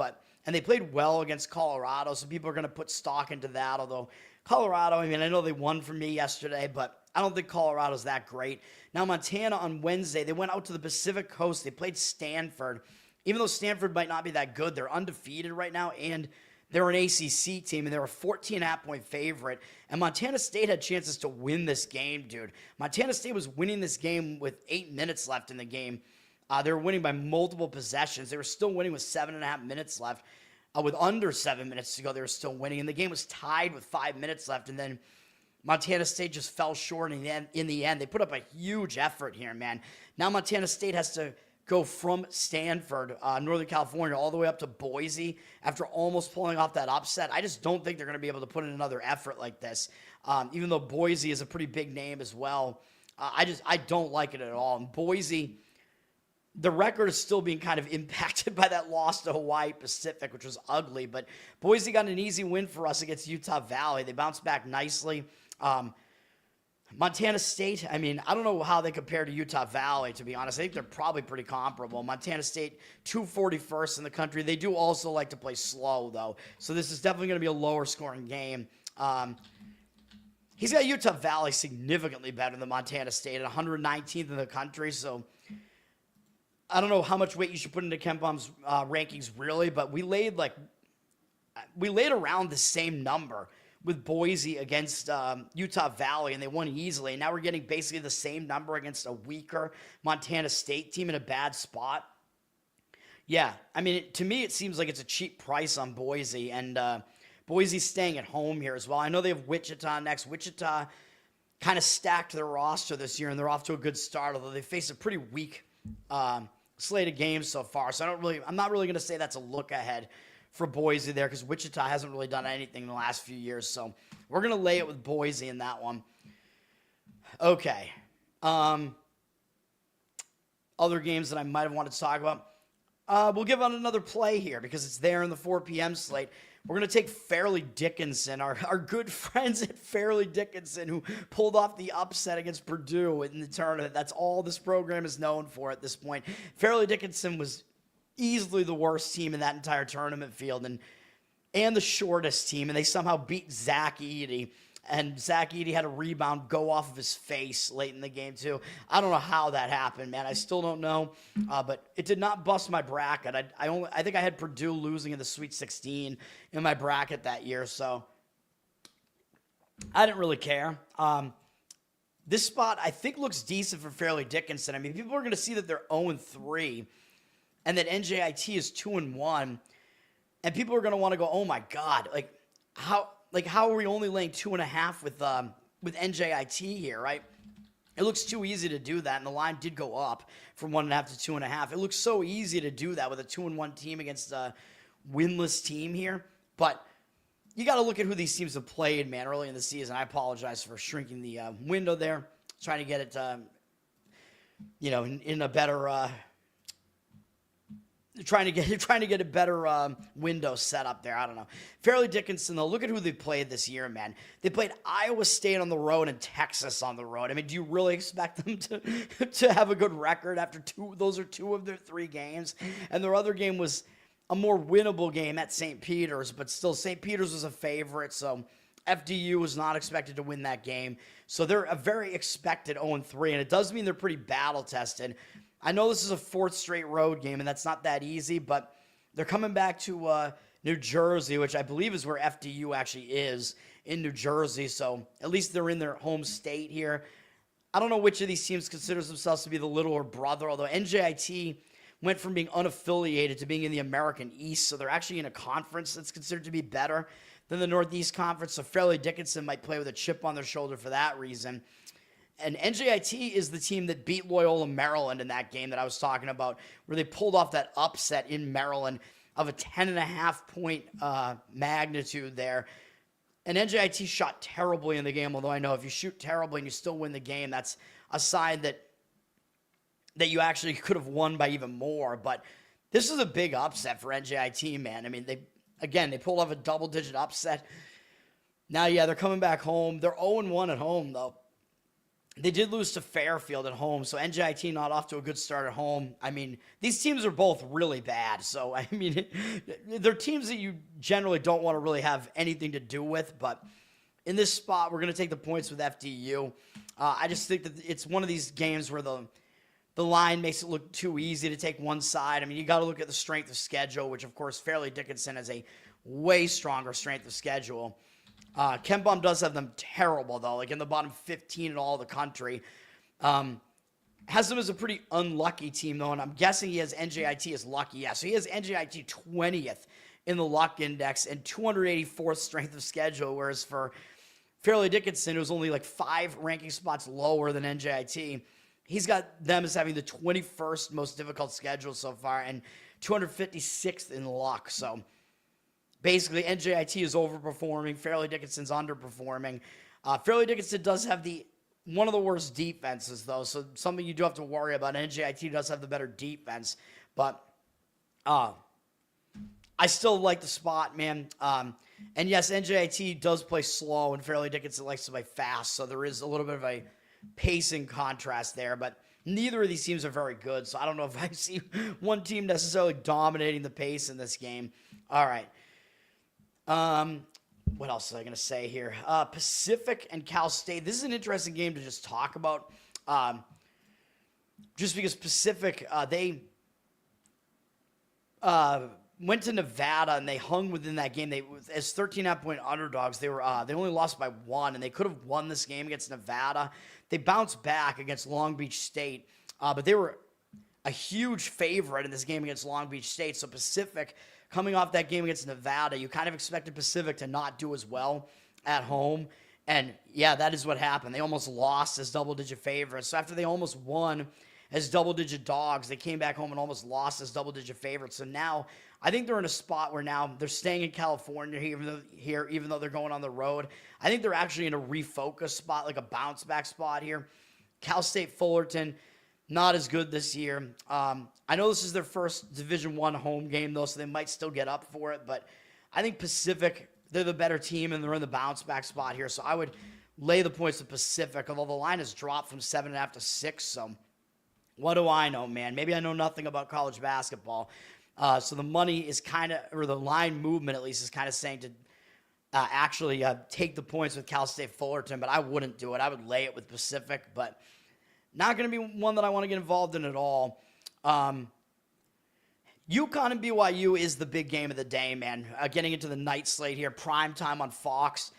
and they played well against Colorado, so people are going to put stock into that, although Colorado, I mean, I know they won from me yesterday, but I don't think Colorado's that great. Now, Montana on Wednesday, they went out to the Pacific Coast. They played Stanford. Even though Stanford might not be that good, they're undefeated right now, and they're an ACC team, and they're a 14.5-point favorite. And Montana State had chances to win this game, dude. Montana State was winning this game with 8 minutes left in the game. They were winning by multiple possessions. They were still winning with 7.5 minutes left. With under 7 minutes to go, they were still winning. And the game was tied with 5 minutes left. And then Montana State just fell short in the end. They put up a huge effort here, man. Now Montana State has to go from Stanford, Northern California, all the way up to Boise after almost pulling off that upset. I just don't think they're going to be able to put in another effort like this. Even though Boise is a pretty big name as well. I don't like it at all. And Boise, the record is still being kind of impacted by that loss to Hawaii Pacific, which was ugly. But Boise got an easy win for us against Utah Valley. They bounced back nicely. Montana State, I mean, I don't know how they compare to Utah Valley, to be honest. I think they're probably pretty comparable. Montana State, 241st in the country. They do also like to play slow, though. So this is definitely going to be a lower-scoring game. He's got Utah Valley significantly better than Montana State at 119th in the country. So I don't know how much weight you should put into KenPom's rankings, really, but we laid around the same number with Boise against Utah Valley, and they won easily. And now we're getting basically the same number against a weaker Montana State team in a bad spot. Yeah, I mean, to me, it seems like it's a cheap price on Boise, and Boise's staying at home here as well. I know they have Wichita next. Wichita kind of stacked their roster this year, and they're off to a good start, although they face a pretty weak slate of games so far. So I'm not really going to say that's a look ahead for Boise there, because Wichita hasn't really done anything in the last few years. So we're going to lay it with Boise in that one. Okay. Other games that I might have wanted to talk about. We'll give out another play here because it's there in the 4 p.m. slate. We're going to take Fairleigh Dickinson, our good friends at Fairleigh Dickinson, who pulled off the upset against Purdue in the tournament. That's all this program is known for at this point. Fairleigh Dickinson was easily the worst team in that entire tournament field and the shortest team, and they somehow beat Zach Edey. And Zach Edey had a rebound go off of his face late in the game, too. I don't know how that happened, man. I still don't know. But it did not bust my bracket. I think I had Purdue losing in the Sweet 16 in my bracket that year, so I didn't really care. This spot, I think, looks decent for Fairleigh Dickinson. I mean, people are going to see that they're 0-3 and that NJIT is 2-1, and people are going to want to go, oh, my God, how are we only laying 2.5 with NJIT here, right? It looks too easy to do that, and the line did go up from 1.5 to 2.5. It looks so easy to do that with a 2-1 team against a winless team here, but you got to look at who these teams have played, man, early in the season. I apologize for shrinking the window there, trying to get it, in a better. Trying to get a better window set up there. I don't know. Fairleigh Dickinson, though, look at who they played this year, man. They played Iowa State on the road and Texas on the road. I mean, do you really expect them to have a good record after two? Those are 2 of their 3 games. And their other game was a more winnable game at St. Peter's, but still St. Peter's was a favorite, so FDU was not expected to win that game. So they're a very expected 0-3, and it does mean they're pretty battle-tested. I know this is a 4th straight road game, and that's not that easy, but they're coming back to New Jersey, which I believe is where FDU actually is, in New Jersey, so at least they're in their home state here. I don't know which of these teams considers themselves to be the littler brother, although NJIT went from being unaffiliated to being in the American East, so they're actually in a conference that's considered to be better than the Northeast Conference, so Fairleigh Dickinson might play with a chip on their shoulder for that reason. And NJIT is the team that beat Loyola Maryland in that game that I was talking about, where they pulled off that upset in Maryland of a 10.5-point magnitude there. And NJIT shot terribly in the game, although I know if you shoot terribly and you still win the game, that's a sign that you actually could have won by even more. But this is a big upset for NJIT, man. I mean, they pulled off a double-digit upset. Now, yeah, they're coming back home. They're 0-1 at home, though. They did lose to Fairfield at home, so NJIT not off to a good start at home. I mean, these teams are both really bad, so, I mean, they're teams that you generally don't want to really have anything to do with, but in this spot, we're going to take the points with FDU. I just think that it's one of these games where the line makes it look too easy to take one side. I mean, you got to look at the strength of schedule, which, of course, Fairleigh Dickinson has a way stronger strength of schedule. Ken Bum does have them terrible, though, like in the bottom 15 in all the country. Has them as a pretty unlucky team, though, and I'm guessing he has NJIT as lucky. Yeah, so he has NJIT 20th in the luck index and 284th strength of schedule, whereas for Fairleigh Dickinson, who's only like 5 ranking spots lower than NJIT, he's got them as having the 21st most difficult schedule so far and 256th in luck. So basically, NJIT is overperforming. Fairleigh Dickinson's underperforming. Fairleigh Dickinson does have one of the worst defenses, though, so something you do have to worry about. NJIT does have the better defense, but I still like the spot, man. And yes, NJIT does play slow, and Fairleigh Dickinson likes to play fast, so there is a little bit of a pacing contrast there, but neither of these teams are very good, so I don't know if I see one team necessarily dominating the pace in this game. All right. What else was I going to say here? Pacific and Cal State. This is an interesting game to just talk about. Just because Pacific, they went to Nevada and they hung within that game. They, as 13.5-point underdogs, they only lost by 1, and they could have won this game against Nevada. They bounced back against Long Beach State, but they were a huge favorite in this game against Long Beach State. So Pacific, coming off that game against Nevada, you kind of expected Pacific to not do as well at home. And, yeah, that is what happened. They almost lost as double-digit favorites. So after they almost won as double-digit dogs, they came back home and almost lost as double-digit favorites. So now I think they're in a spot where now they're staying in California even though they're going on the road. I think they're actually in a refocus spot, like a bounce-back spot here. Cal State Fullerton, not as good this year. I know this is their first Division I home game, though, so they might still get up for it. But I think Pacific, they're the better team, and they're in the bounce-back spot here. So I would lay the points to Pacific, although the line has dropped from 7.5 to 6. So what do I know, man? Maybe I know nothing about college basketball. So the money is kind of, or the line movement at least, is kind of saying to actually take the points with Cal State Fullerton, but I wouldn't do it. I would lay it with Pacific, but not going to be one that I want to get involved in at all. UConn and BYU is the big game of the day, man. Getting into the night slate here, prime time on Fox.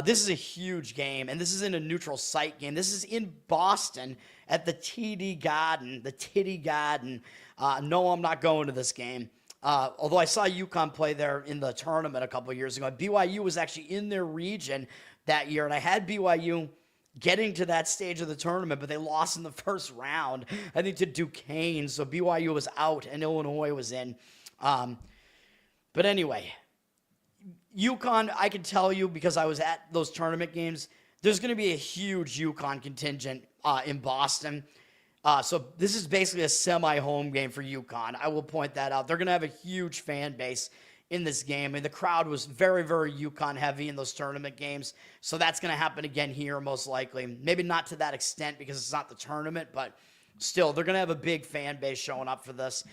This is a huge game, and this is in a neutral site game. This is in Boston at the TD Garden, the Titty Garden. No, I'm not going to this game. Although I saw UConn play there in the tournament a couple years ago. BYU was actually in their region that year, and I had BYU getting to that stage of the tournament, but they lost in the first round, I think, to Duquesne. So BYU was out, and Illinois was in. But anyway, UConn, I can tell you, because I was at those tournament games, there's going to be a huge UConn contingent in Boston. So this is basically a semi-home game for UConn. I will point that out. They're going to have a huge fan base in this game. I mean, the crowd was very, very UConn heavy in those tournament games. So that's going to happen again here, most likely. Maybe not to that extent because it's not the tournament, but still, they're going to have a big fan base showing up for this.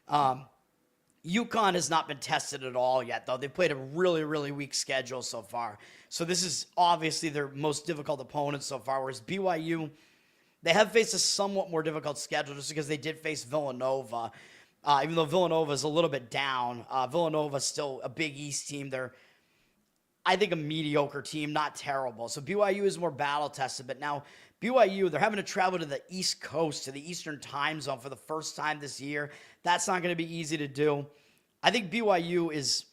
UConn has not been tested at all yet, though. They played a really, really weak schedule so far. So this is obviously their most difficult opponent so far, whereas BYU, they have faced a somewhat more difficult schedule just because they did face Villanova. Even though Villanova is a little bit down, Villanova is still a Big East team. They're, I think, a mediocre team, not terrible. So BYU is more battle-tested, but now BYU, they're having to travel to the East Coast, to the Eastern time zone for the first time this year. That's not going to be easy to do. I think BYU is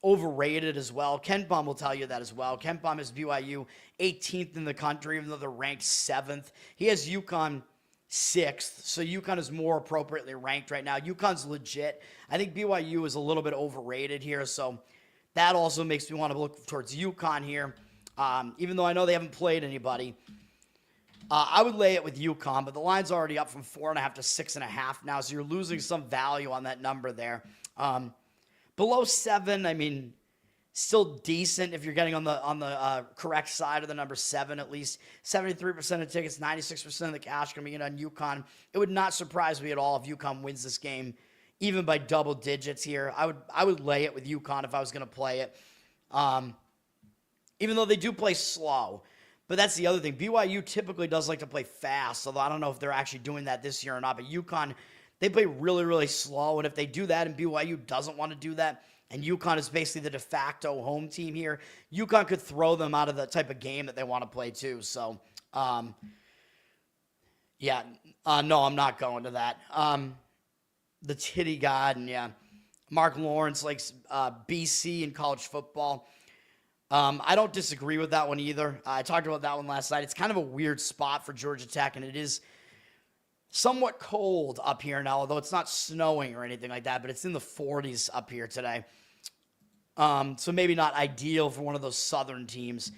overrated as well. Ken Bum will tell you that as well. Ken Bum has BYU 18th in the country, even though they're ranked 7th. He has UConn 6th, so UConn is more appropriately ranked right now. UConn's legit. I think BYU is a little bit overrated here, so that also makes me want to look towards UConn here, even though I know they haven't played anybody. I would lay it with UConn, but the line's already up from 4.5 to 6.5 now, so you're losing some value on that number there. Below 7, I mean, still decent if you're getting on the correct side of the number 7 at least. 73% of tickets, 96% of the cash coming in on UConn. It would not surprise me at all if UConn wins this game, even by double digits here. I would lay it with UConn if I was going to play it. even though they do play slow. But that's the other thing. BYU typically does like to play fast, although I don't know if they're actually doing that this year or not. But UConn, they play really, really slow. And if they do that and BYU doesn't want to do that, and UConn is basically the de facto home team here, UConn could throw them out of the type of game that they want to play too. So, no, I'm not going to that. The Titty God, and yeah, Mark Lawrence likes BC in college football. I don't disagree with that one either. I talked about that one last night. It's kind of a weird spot for Georgia Tech, and it is somewhat cold up here now, although it's not snowing or anything like that, but it's in the 40s up here today. So maybe not ideal for one of those southern teams.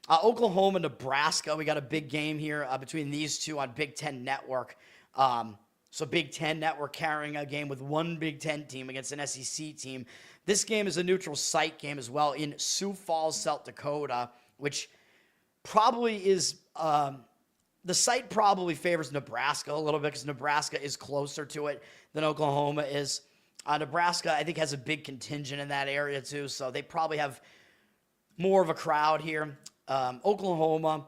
Oklahoma, Nebraska, we got a big game here between these two on Big Ten Network. So Big Ten Network carrying a game with one Big Ten team against an SEC team. This game is a neutral site game as well in Sioux Falls, South Dakota, which probably is the site probably favors Nebraska a little bit because Nebraska is closer to it than Oklahoma is. Nebraska, I think, has a big contingent in that area too, so they probably have more of a crowd here. Oklahoma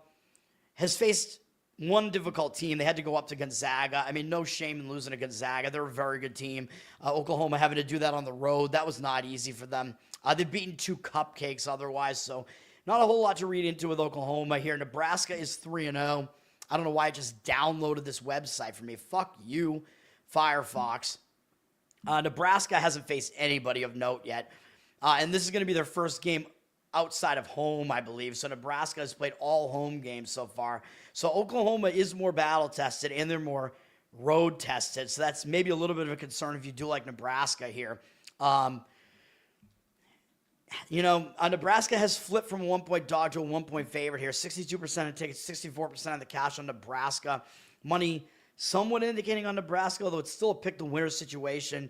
has faced one difficult team. They had to go up to Gonzaga. I mean, no shame in losing to Gonzaga. They're a very good team. Oklahoma having to do that on the road, that was not easy for them. They've beaten two cupcakes otherwise, so not a whole lot to read into with Oklahoma here. Nebraska is 3-0. I don't know why I just downloaded this website for me. Fuck you, Firefox. Nebraska hasn't faced anybody of note yet, and this is going to be their first game outside of home, I believe. So Nebraska has played all home games so far. So Oklahoma is more battle-tested, and they're more road-tested. So that's maybe a little bit of a concern if you do like Nebraska here. Nebraska has flipped from a 1-point dog to a 1-point favorite here. 62% of tickets, 64% of the cash on Nebraska. Money somewhat indicating on Nebraska, although it's still a pick-the-winner situation.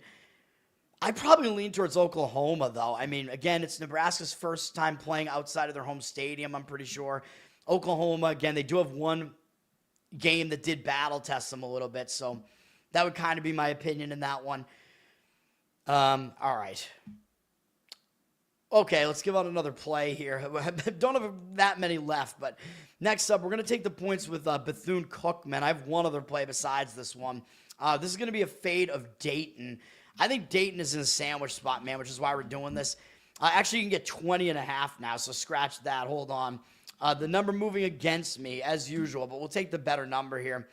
I probably lean towards Oklahoma, though. I mean, again, it's Nebraska's first time playing outside of their home stadium, I'm pretty sure. Oklahoma, again, they do have one game that did battle test them a little bit, so that would kind of be my opinion in that one. All right. Okay, let's give out another play here. Don't have that many left, but next up, we're going to take the points with Bethune-Cookman. I have one other play besides this one. This is going to be a fade of Dayton. I think Dayton is in a sandwich spot, man, which is why we're doing this. Actually, you can get 20.5 now, so scratch that. Hold on. The number moving against me, as usual, but we'll take the better number here.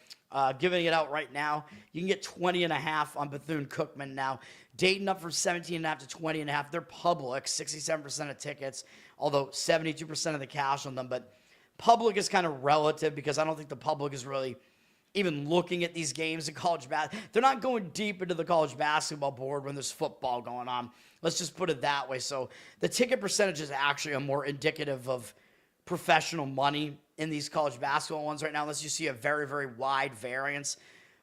Giving it out right now. You can get 20.5 on Bethune-Cookman now. Dayton up from 17.5 to 20.5. They're public, 67% of tickets, although 72% of the cash on them. But public is kind of relative because I don't think the public is really even looking at these games in college basketball. They're not going deep into the college basketball board when there's football going on. Let's just put it that way. So the ticket percentages actually are more indicative of professional money in these college basketball ones right now, unless you see a very, very wide variance.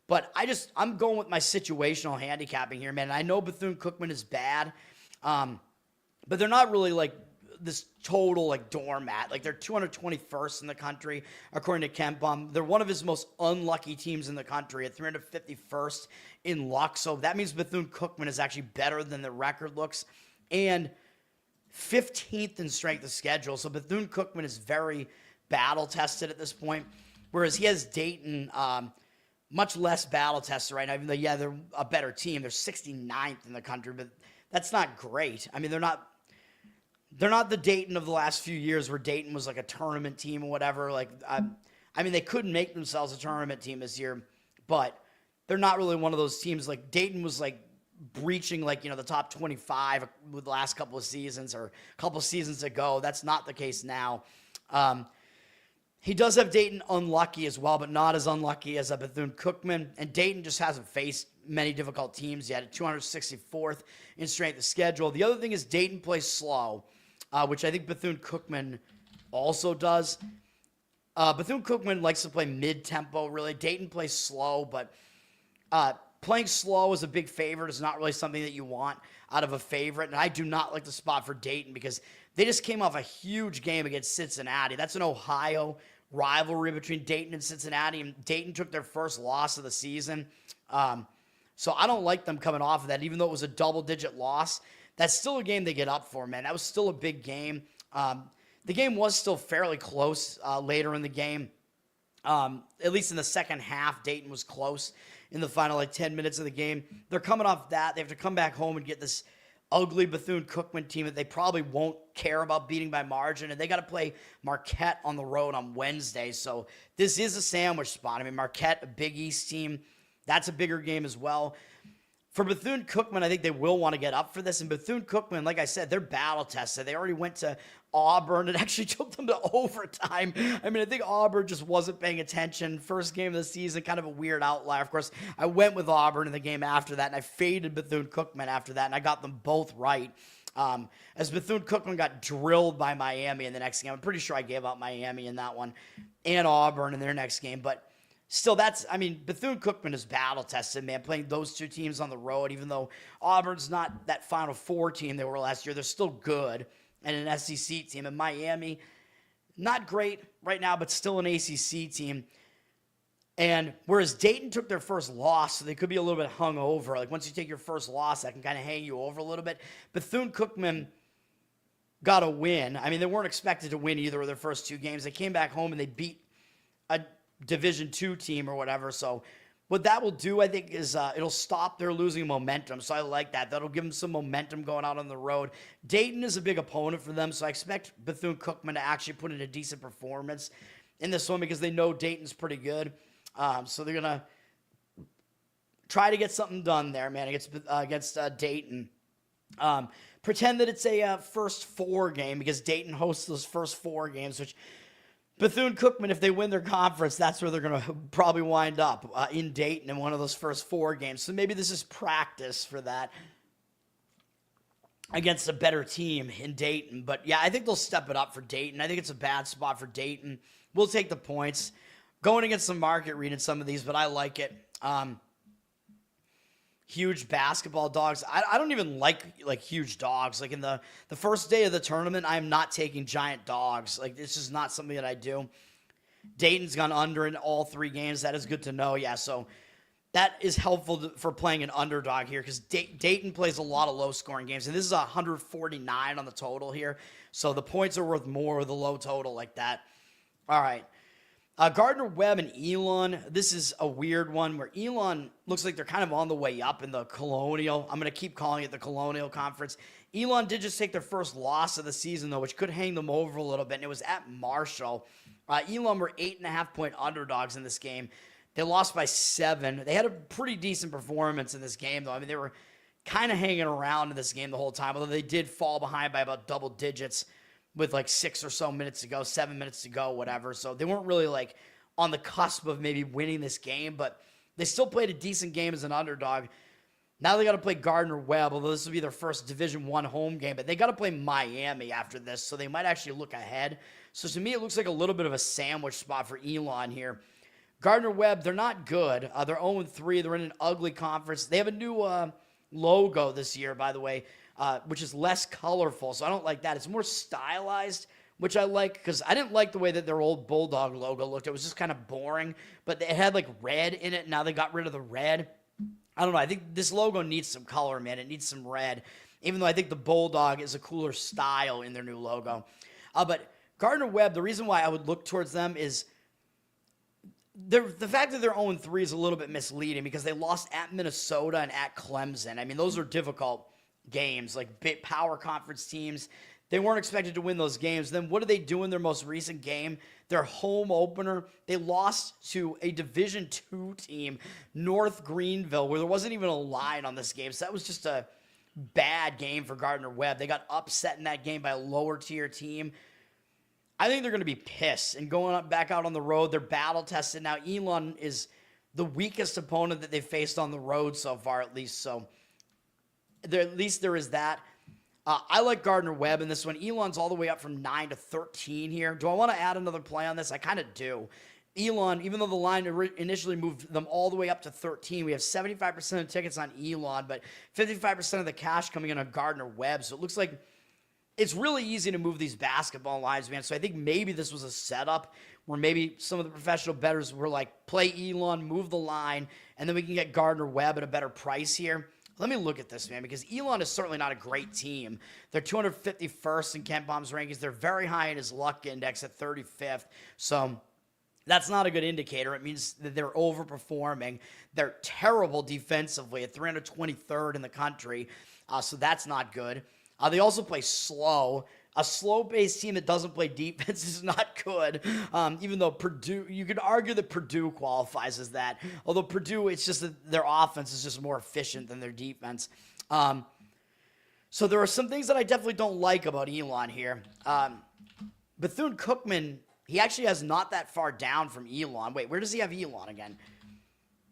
But I'm going with my situational handicapping here, man. I know Bethune-Cookman is bad, but they're not really like this total like doormat. Like they're 221st in the country, according to KenPom. They're one of his most unlucky teams in the country at 351st in luck. So that means Bethune-Cookman is actually better than the record looks. And 15th in strength of schedule. So Bethune-Cookman is very battle-tested at this point, whereas he has Dayton much less battle-tested right now, even though, yeah, they're a better team. They're 69th in the country, but that's not great. I mean, they're not the Dayton of the last few years where Dayton was like a tournament team or whatever. Like, I mean, they couldn't make themselves a tournament team this year, but they're not really one of those teams. Like, Dayton was like breaching like, the top 25 with the last couple of seasons or a couple of seasons ago. That's not the case now. He does have Dayton unlucky as well, but not as unlucky as a Bethune-Cookman. And Dayton just hasn't faced many difficult teams yet at 264th in strength of schedule. The other thing is Dayton plays slow, which I think Bethune-Cookman also does. Bethune-Cookman likes to play mid-tempo, really. Dayton plays slow, but playing slow is a big favorite. It's not really something that you want out of a favorite. And I do not like the spot for Dayton because they just came off a huge game against Cincinnati. That's an Ohio rivalry between Dayton and Cincinnati, and Dayton took their first loss of the season. So I don't like them coming off of that, even though it was a double-digit loss. That's still a game they get up for, man. That was still a big game. the game was still fairly close later in the game. At least in the second half, Dayton was close in the final 10 minutes of the game. They're coming off that. They have to come back home and get this ugly Bethune-Cookman team that they probably won't care about beating by margin, and they got to play Marquette on the road on Wednesday. So this is a sandwich spot. I mean, Marquette, a Big East team, that's a bigger game as well. For Bethune-Cookman, I think they will want to get up for this. And Bethune-Cookman, like I said, they're battle-tested. They already went to Auburn. It actually took them to overtime. I mean, I think Auburn just wasn't paying attention. First game of the season, kind of a weird outlier. Of course, I went with Auburn in the game after that, and I faded Bethune-Cookman after that, and I got them both right. As Bethune-Cookman got drilled by Miami in the next game. I'm pretty sure I gave out Miami in that one and Auburn in their next game, but still, Bethune-Cookman is battle-tested, man, playing those two teams on the road, even though Auburn's not that Final Four team they were last year. They're still good and an SEC team. And Miami, not great right now, but still an ACC team. And whereas Dayton took their first loss, so they could be a little bit hung over. Like, once you take your first loss, that can kind of hang you over a little bit. Bethune-Cookman got a win. I mean, they weren't expected to win either of their first two games. They came back home and they beat a Division II team or whatever. So what that will do, I think, is it'll stop their losing momentum. So I like that. That'll give them some momentum going out on the road. Dayton is a big opponent for them, so I expect Bethune-Cookman to actually put in a decent performance in this one because they know Dayton's pretty good. So they're going to try to get something done there, man, against Dayton. Pretend that it's a first four game because Dayton hosts those first four games, which Bethune-Cookman, if they win their conference, that's where they're going to probably wind up, in Dayton in one of those first four games. So maybe this is practice for that against a better team in Dayton. But, yeah, I think they'll step it up for Dayton. I think it's a bad spot for Dayton. We'll take the points. Going against some market read in some of these, but I like it. Huge basketball dogs. I don't even like huge dogs. Like in the first day of the tournament, I'm not taking giant dogs. Like, this is not something that I do. Dayton's gone under in all three games. That is good to know. Yeah, so that is helpful for playing an underdog here because Dayton plays a lot of low-scoring games, and this is 149 on the total here. So the points are worth more with a low total like that. All right. Gardner-Webb and Elon, this is a weird one where Elon looks like they're kind of on the way up in the Colonial. I'm going to keep calling it the Colonial Conference. Elon did just take their first loss of the season, though, which could hang them over a little bit, and it was at Marshall. Elon were 8.5-point underdogs in this game. They lost by 7. They had a pretty decent performance in this game, though. I mean, they were kind of hanging around in this game the whole time, although they did fall behind by about double digits with 6 or so minutes to go, 7 minutes to go, whatever. So they weren't really on the cusp of maybe winning this game, but they still played a decent game as an underdog. Now they got to play Gardner-Webb, although this will be their first Division I home game, but they got to play Miami after this, so they might actually look ahead. So to me, it looks like a little bit of a sandwich spot for Elon here. Gardner-Webb, they're not good. They're 0-3. They're in an ugly conference. They have a new logo this year, by the way, which is less colorful, so I don't like that. It's more stylized, which I like, because I didn't like the way that their old Bulldog logo looked. It was just kind of boring, but it had red in it. Now they got rid of the red. I don't know. I think this logo needs some color, man. It needs some red, even though I think the Bulldog is a cooler style in their new logo. But Gardner-Webb, the reason why I would look towards them is the fact that they're 0-3 is a little bit misleading because they lost at Minnesota and at Clemson. I mean, those are difficult games, big power conference teams. They weren't expected to win those games. Then what did they do in their most recent game? Their home opener, they lost to a Division II team, North Greenville, where there wasn't even a line on this game. So that was just a bad game for Gardner-Webb. They got upset in that game by a lower tier team. I think they're going to be pissed. And going back out on the road, they're battle tested. Now, Elon is the weakest opponent that they've faced on the road so far, at least. So at least there is that. I like Gardner-Webb in this one. Elon's all the way up from 9-13 here. Do I want to add another play on this? I kind of do. Elon, even though the line initially moved them all the way up to 13, we have 75% of tickets on Elon, but 55% of the cash coming in on Gardner-Webb. So it looks like it's really easy to move these basketball lines, man. So I think maybe this was a setup where maybe some of the professional bettors were play Elon, move the line, and then we can get Gardner-Webb at a better price here. Let me look at this, man, because Elon is certainly not a great team. They're 251st in Ken Palm's rankings. They're very high in his luck index at 35th. So that's not a good indicator. It means that they're overperforming. They're terrible defensively at 323rd in the country. So that's not good. They also play slow. A slow-paced team that doesn't play defense is not good, even though Purdue, you could argue that Purdue qualifies as that. Although Purdue, it's just that their offense is just more efficient than their defense. So there are some things that I definitely don't like about Elon here. Bethune-Cookman, he actually has not that far down from Elon. Wait, where does he have Elon again?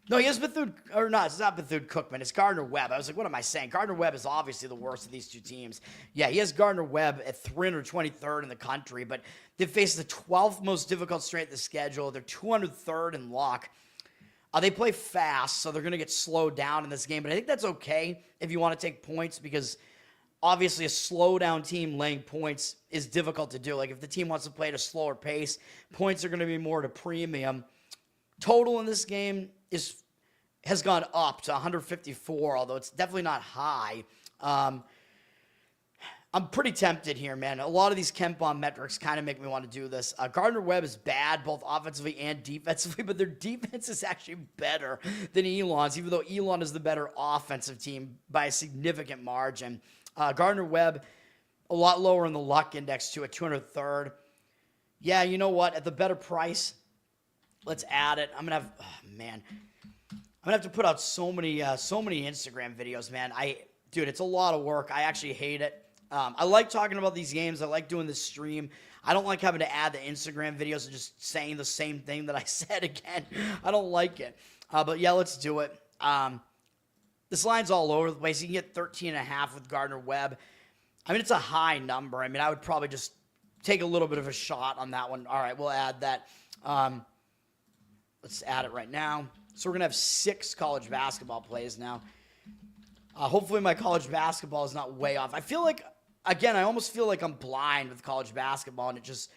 No, he has it's not Bethune-Cookman. It's Gardner-Webb. I was like, what am I saying? Gardner-Webb is obviously the worst of these two teams. Yeah, he has Gardner-Webb at 323rd in the country, but they face the 12th most difficult strength of the schedule. They're 203rd in luck. They play fast, so they're going to get slowed down in this game, but I think that's okay if you want to take points because obviously a slow-down team laying points is difficult to do. Like if the team wants to play at a slower pace, points are going to be more at a premium. Total in this game has gone up to 154, although it's definitely not high. I'm pretty tempted here, man. A lot of these KenPom metrics kind of make me want to do this. Gardner-Webb is bad, both offensively and defensively, but their defense is actually better than Elon's, even though Elon is the better offensive team by a significant margin. Gardner-Webb, a lot lower in the luck index, too, at 203rd. Yeah, you know what? At the better price, let's add it. I'm gonna have to put out so many Instagram videos, man. Dude, it's a lot of work. I actually hate it. I like talking about these games. I like doing this stream. I don't like having to add the Instagram videos and just saying the same thing that I said again. I don't like it. But yeah, let's do it. This line's all over the place. You can get 13.5 with Gardner-Webb. I mean, it's a high number. I mean, I would probably just take a little bit of a shot on that one. All right, we'll add that. Let's add it right now. So we're going to have 6 college basketball plays now. Hopefully my college basketball is not way off. I feel like, again, I almost feel like I'm blind with college basketball, and it just,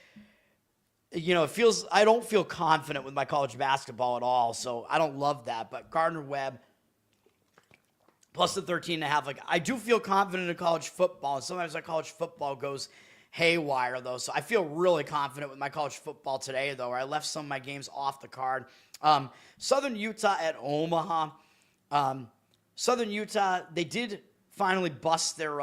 I don't feel confident with my college basketball at all, so I don't love that. But Gardner-Webb, plus the 13.5, like, I do feel confident in college football, and sometimes my college football goes haywire, though. So I feel really confident with my college football today, though, where I left some of my games off the card. Southern Utah at Omaha. Southern Utah, they did finally bust their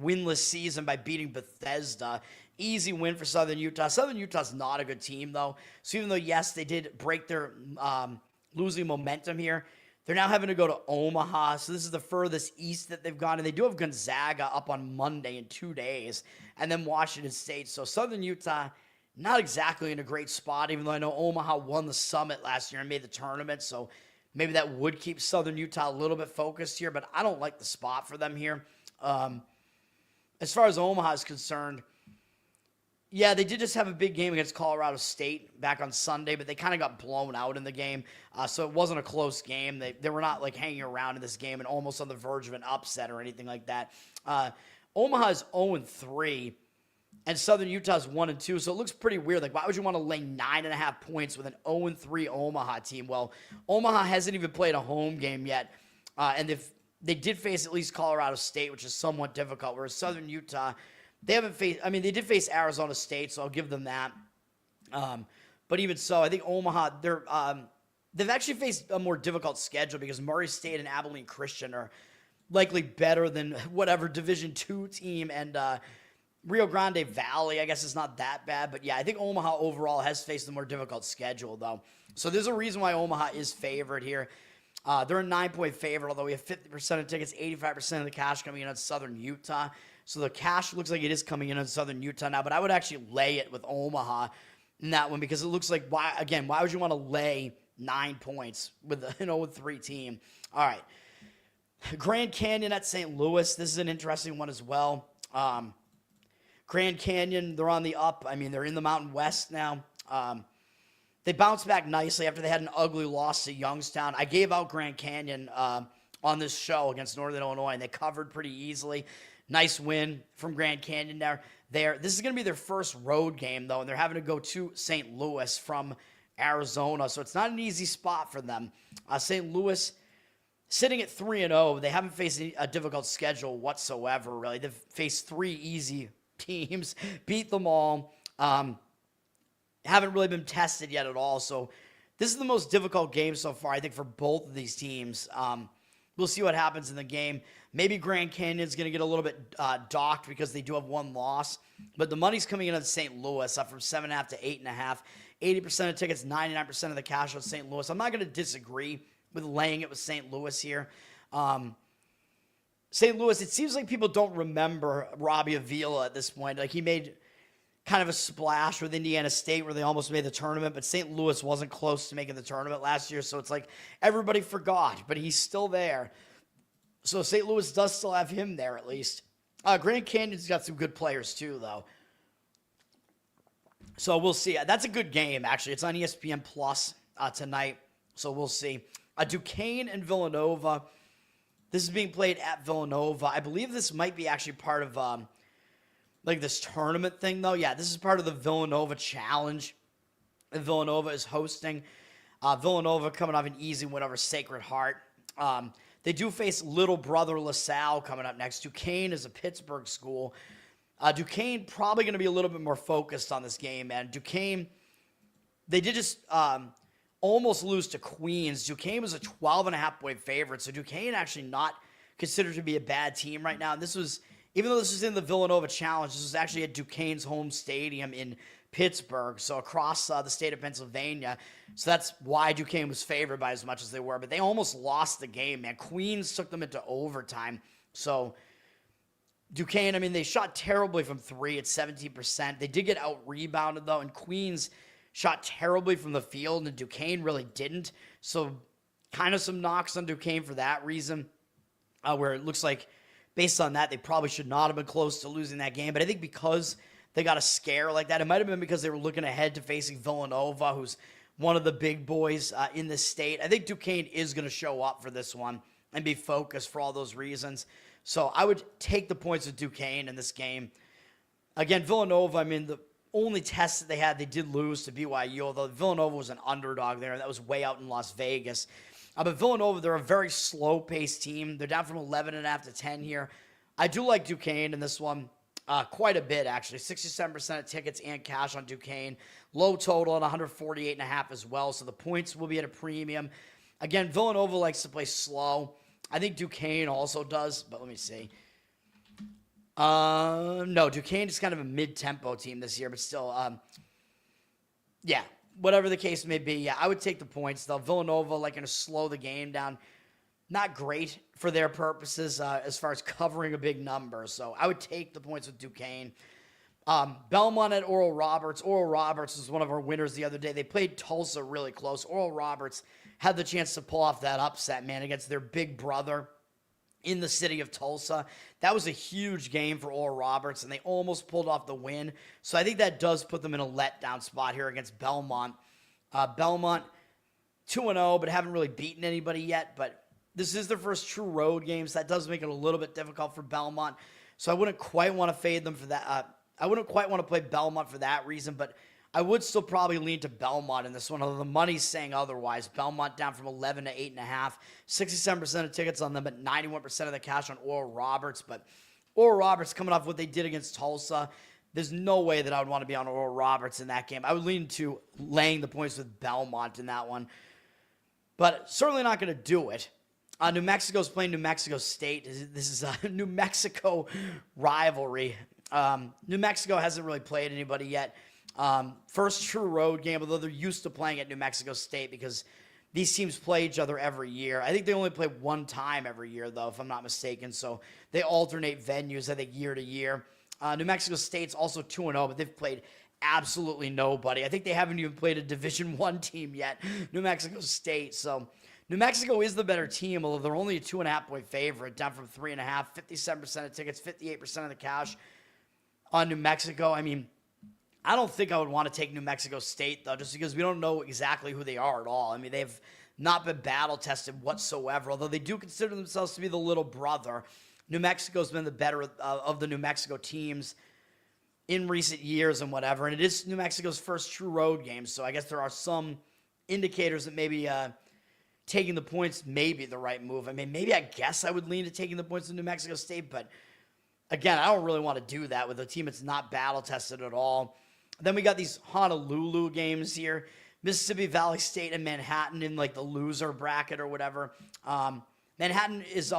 winless season by beating Bethesda. Easy win for Southern Utah. Southern Utah's not a good team, though. So even though, yes, they did break their losing momentum here, they're now having to go to Omaha. So this is the furthest east that they've gone. And they do have Gonzaga up on Monday in 2 days. And then Washington State. So Southern Utah, not exactly in a great spot, even though I know Omaha won the Summit last year and made the tournament. So maybe that would keep Southern Utah a little bit focused here. But I don't like the spot for them here. As far as Omaha is concerned, yeah, they did just have a big game against Colorado State back on Sunday, but they kind of got blown out in the game. So it wasn't a close game. They were not like hanging around in this game and almost on the verge of an upset or anything like that. Omaha is 0-3, and Southern Utah is 1-2. So it looks pretty weird. Like, why would you want to lay 9.5 points with an 0-3 Omaha team? Well, Omaha hasn't even played a home game yet, and they did face at least Colorado State, which is somewhat difficult, whereas Southern Utah, they did face Arizona State, so I'll give them that. But even so, I think Omaha, they've actually faced a more difficult schedule because Murray State and Abilene Christian are likely better than whatever Division II team, and Rio Grande Valley, I guess, is not that bad. But yeah, I think Omaha overall has faced a more difficult schedule, though. So there's a reason why Omaha is favored here. They're a 9-point favorite, although we have 50% of tickets, 85% of the cash coming in on Southern Utah. So the cash looks like it is coming in on Southern Utah now, but I would actually lay it with Omaha in that one because it looks like, why would you want to lay 9 points with an 0-3 team? All right. Grand Canyon at St. Louis. This is an interesting one as well. Grand Canyon, they're on the up. I mean, they're in the Mountain West now. They bounced back nicely after they had an ugly loss to Youngstown. I gave out Grand Canyon on this show against Northern Illinois, and they covered pretty easily. Nice win from Grand Canyon there. This is going to be their first road game, though, and they're having to go to St. Louis from Arizona, so it's not an easy spot for them. St. Louis, sitting at 3-0, they haven't faced a difficult schedule whatsoever, really. They've faced 3 easy teams, beat them all, haven't really been tested yet at all. So this is the most difficult game so far, I think, for both of these teams. We'll see what happens in the game. Maybe Grand Canyon's going to get a little bit docked because they do have 1 loss. But the money's coming in on St. Louis, up from 7.5 to 8.5. 80% of tickets, 99% of the cash on St. Louis. I'm not going to disagree with laying it with St. Louis here. St. Louis, it seems like people don't remember Robbie Avila at this point. Like, he made kind of a splash with Indiana State where they almost made the tournament, but St. Louis wasn't close to making the tournament last year, so it's like everybody forgot, but he's still there. So St. Louis does still have him there at least. Grand Canyon's got some good players too, though. So we'll see. That's a good game, actually. It's on ESPN Plus tonight, so we'll see. Duquesne and Villanova. This is being played at Villanova. I believe this might be actually part of like this tournament thing, though. Yeah, this is part of the Villanova Challenge that Villanova is hosting. Villanova coming off an easy win over Sacred Heart. They do face little brother LaSalle coming up next. Duquesne is a Pittsburgh school. Duquesne probably going to be a little bit more focused on this game, man. Duquesne, they did just almost lose to Queens. Duquesne was a 12.5-point favorite, so Duquesne actually not considered to be a bad team right now. And this was, even though this was in the Villanova Challenge, this was actually at Duquesne's home stadium in Pittsburgh, so across the state of Pennsylvania. So that's why Duquesne was favored by as much as they were. But they almost lost the game, man. Queens took them into overtime. So Duquesne, I mean, they shot terribly from 3 at 17%. They did get out-rebounded, though, and Queens shot terribly from the field, and Duquesne really didn't. So kind of some knocks on Duquesne for that reason, where it looks like, based on that, they probably should not have been close to losing that game. But I think because they got a scare like that, it might have been because they were looking ahead to facing Villanova, who's one of the big boys in this state. I think Duquesne is going to show up for this one and be focused for all those reasons. So I would take the points with Duquesne in this game. Again, Villanova, I mean, the only test that they had, they did lose to BYU, although Villanova was an underdog there. That was way out in Las Vegas. But Villanova, they're a very slow-paced team. They're down from 11.5 to 10 here. I do like Duquesne in this one quite a bit, actually. 67% of tickets and cash on Duquesne. Low total at 148.5 as well, so the points will be at a premium. Again, Villanova likes to play slow. I think Duquesne also does, but let me see. No, Duquesne is kind of a mid-tempo team this year, but still, yeah, whatever the case may be, yeah, I would take the points, though. Villanova, like, going to slow the game down. Not great for their purposes as far as covering a big number, so I would take the points with Duquesne. Belmont at Oral Roberts. Oral Roberts was one of our winners the other day. They played Tulsa really close. Oral Roberts had the chance to pull off that upset, man, against their big brother in the city of Tulsa. That was a huge game for Oral Roberts, and they almost pulled off the win. So I think that does put them in a letdown spot here against Belmont. Belmont 2-0, but haven't really beaten anybody yet. But this is their first true road game, so that does make it a little bit difficult for Belmont. So I wouldn't quite want to fade them for that. I wouldn't quite want to play Belmont for that reason, but I would still probably lean to Belmont in this one, although the money's saying otherwise. Belmont down from 11 to 8.5. 67% of tickets on them, but 91% of the cash on Oral Roberts. But Oral Roberts coming off what they did against Tulsa, there's no way that I would want to be on Oral Roberts in that game. I would lean to laying the points with Belmont in that one. But certainly not going to do it. New Mexico's playing New Mexico State. This is a New Mexico rivalry. New Mexico hasn't really played anybody yet. First true road game, although they're used to playing at New Mexico State because these teams play each other every year. I think they only play one time every year, though, if I'm not mistaken. So they alternate venues, I think, year to year. New Mexico State's also 2-0, but they've played absolutely nobody. I think they haven't even played a Division I team yet, New Mexico State. So New Mexico is the better team, although they're only a 2.5-point favorite, down from 3.5, 57% of tickets, 58% of the cash on New Mexico. I mean, I don't think I would want to take New Mexico State, though, just because we don't know exactly who they are at all. I mean, they've not been battle-tested whatsoever, although they do consider themselves to be the little brother. New Mexico's been the better of the New Mexico teams in recent years and whatever, and it is New Mexico's first true road game, so I guess there are some indicators that maybe taking the points may be the right move. I mean, maybe I guess I would lean to taking the points in New Mexico State, but again, I don't really want to do that with a team that's not battle-tested at all. Then we got these Honolulu games here. Mississippi Valley State and Manhattan in like the loser bracket or whatever. Manhattan is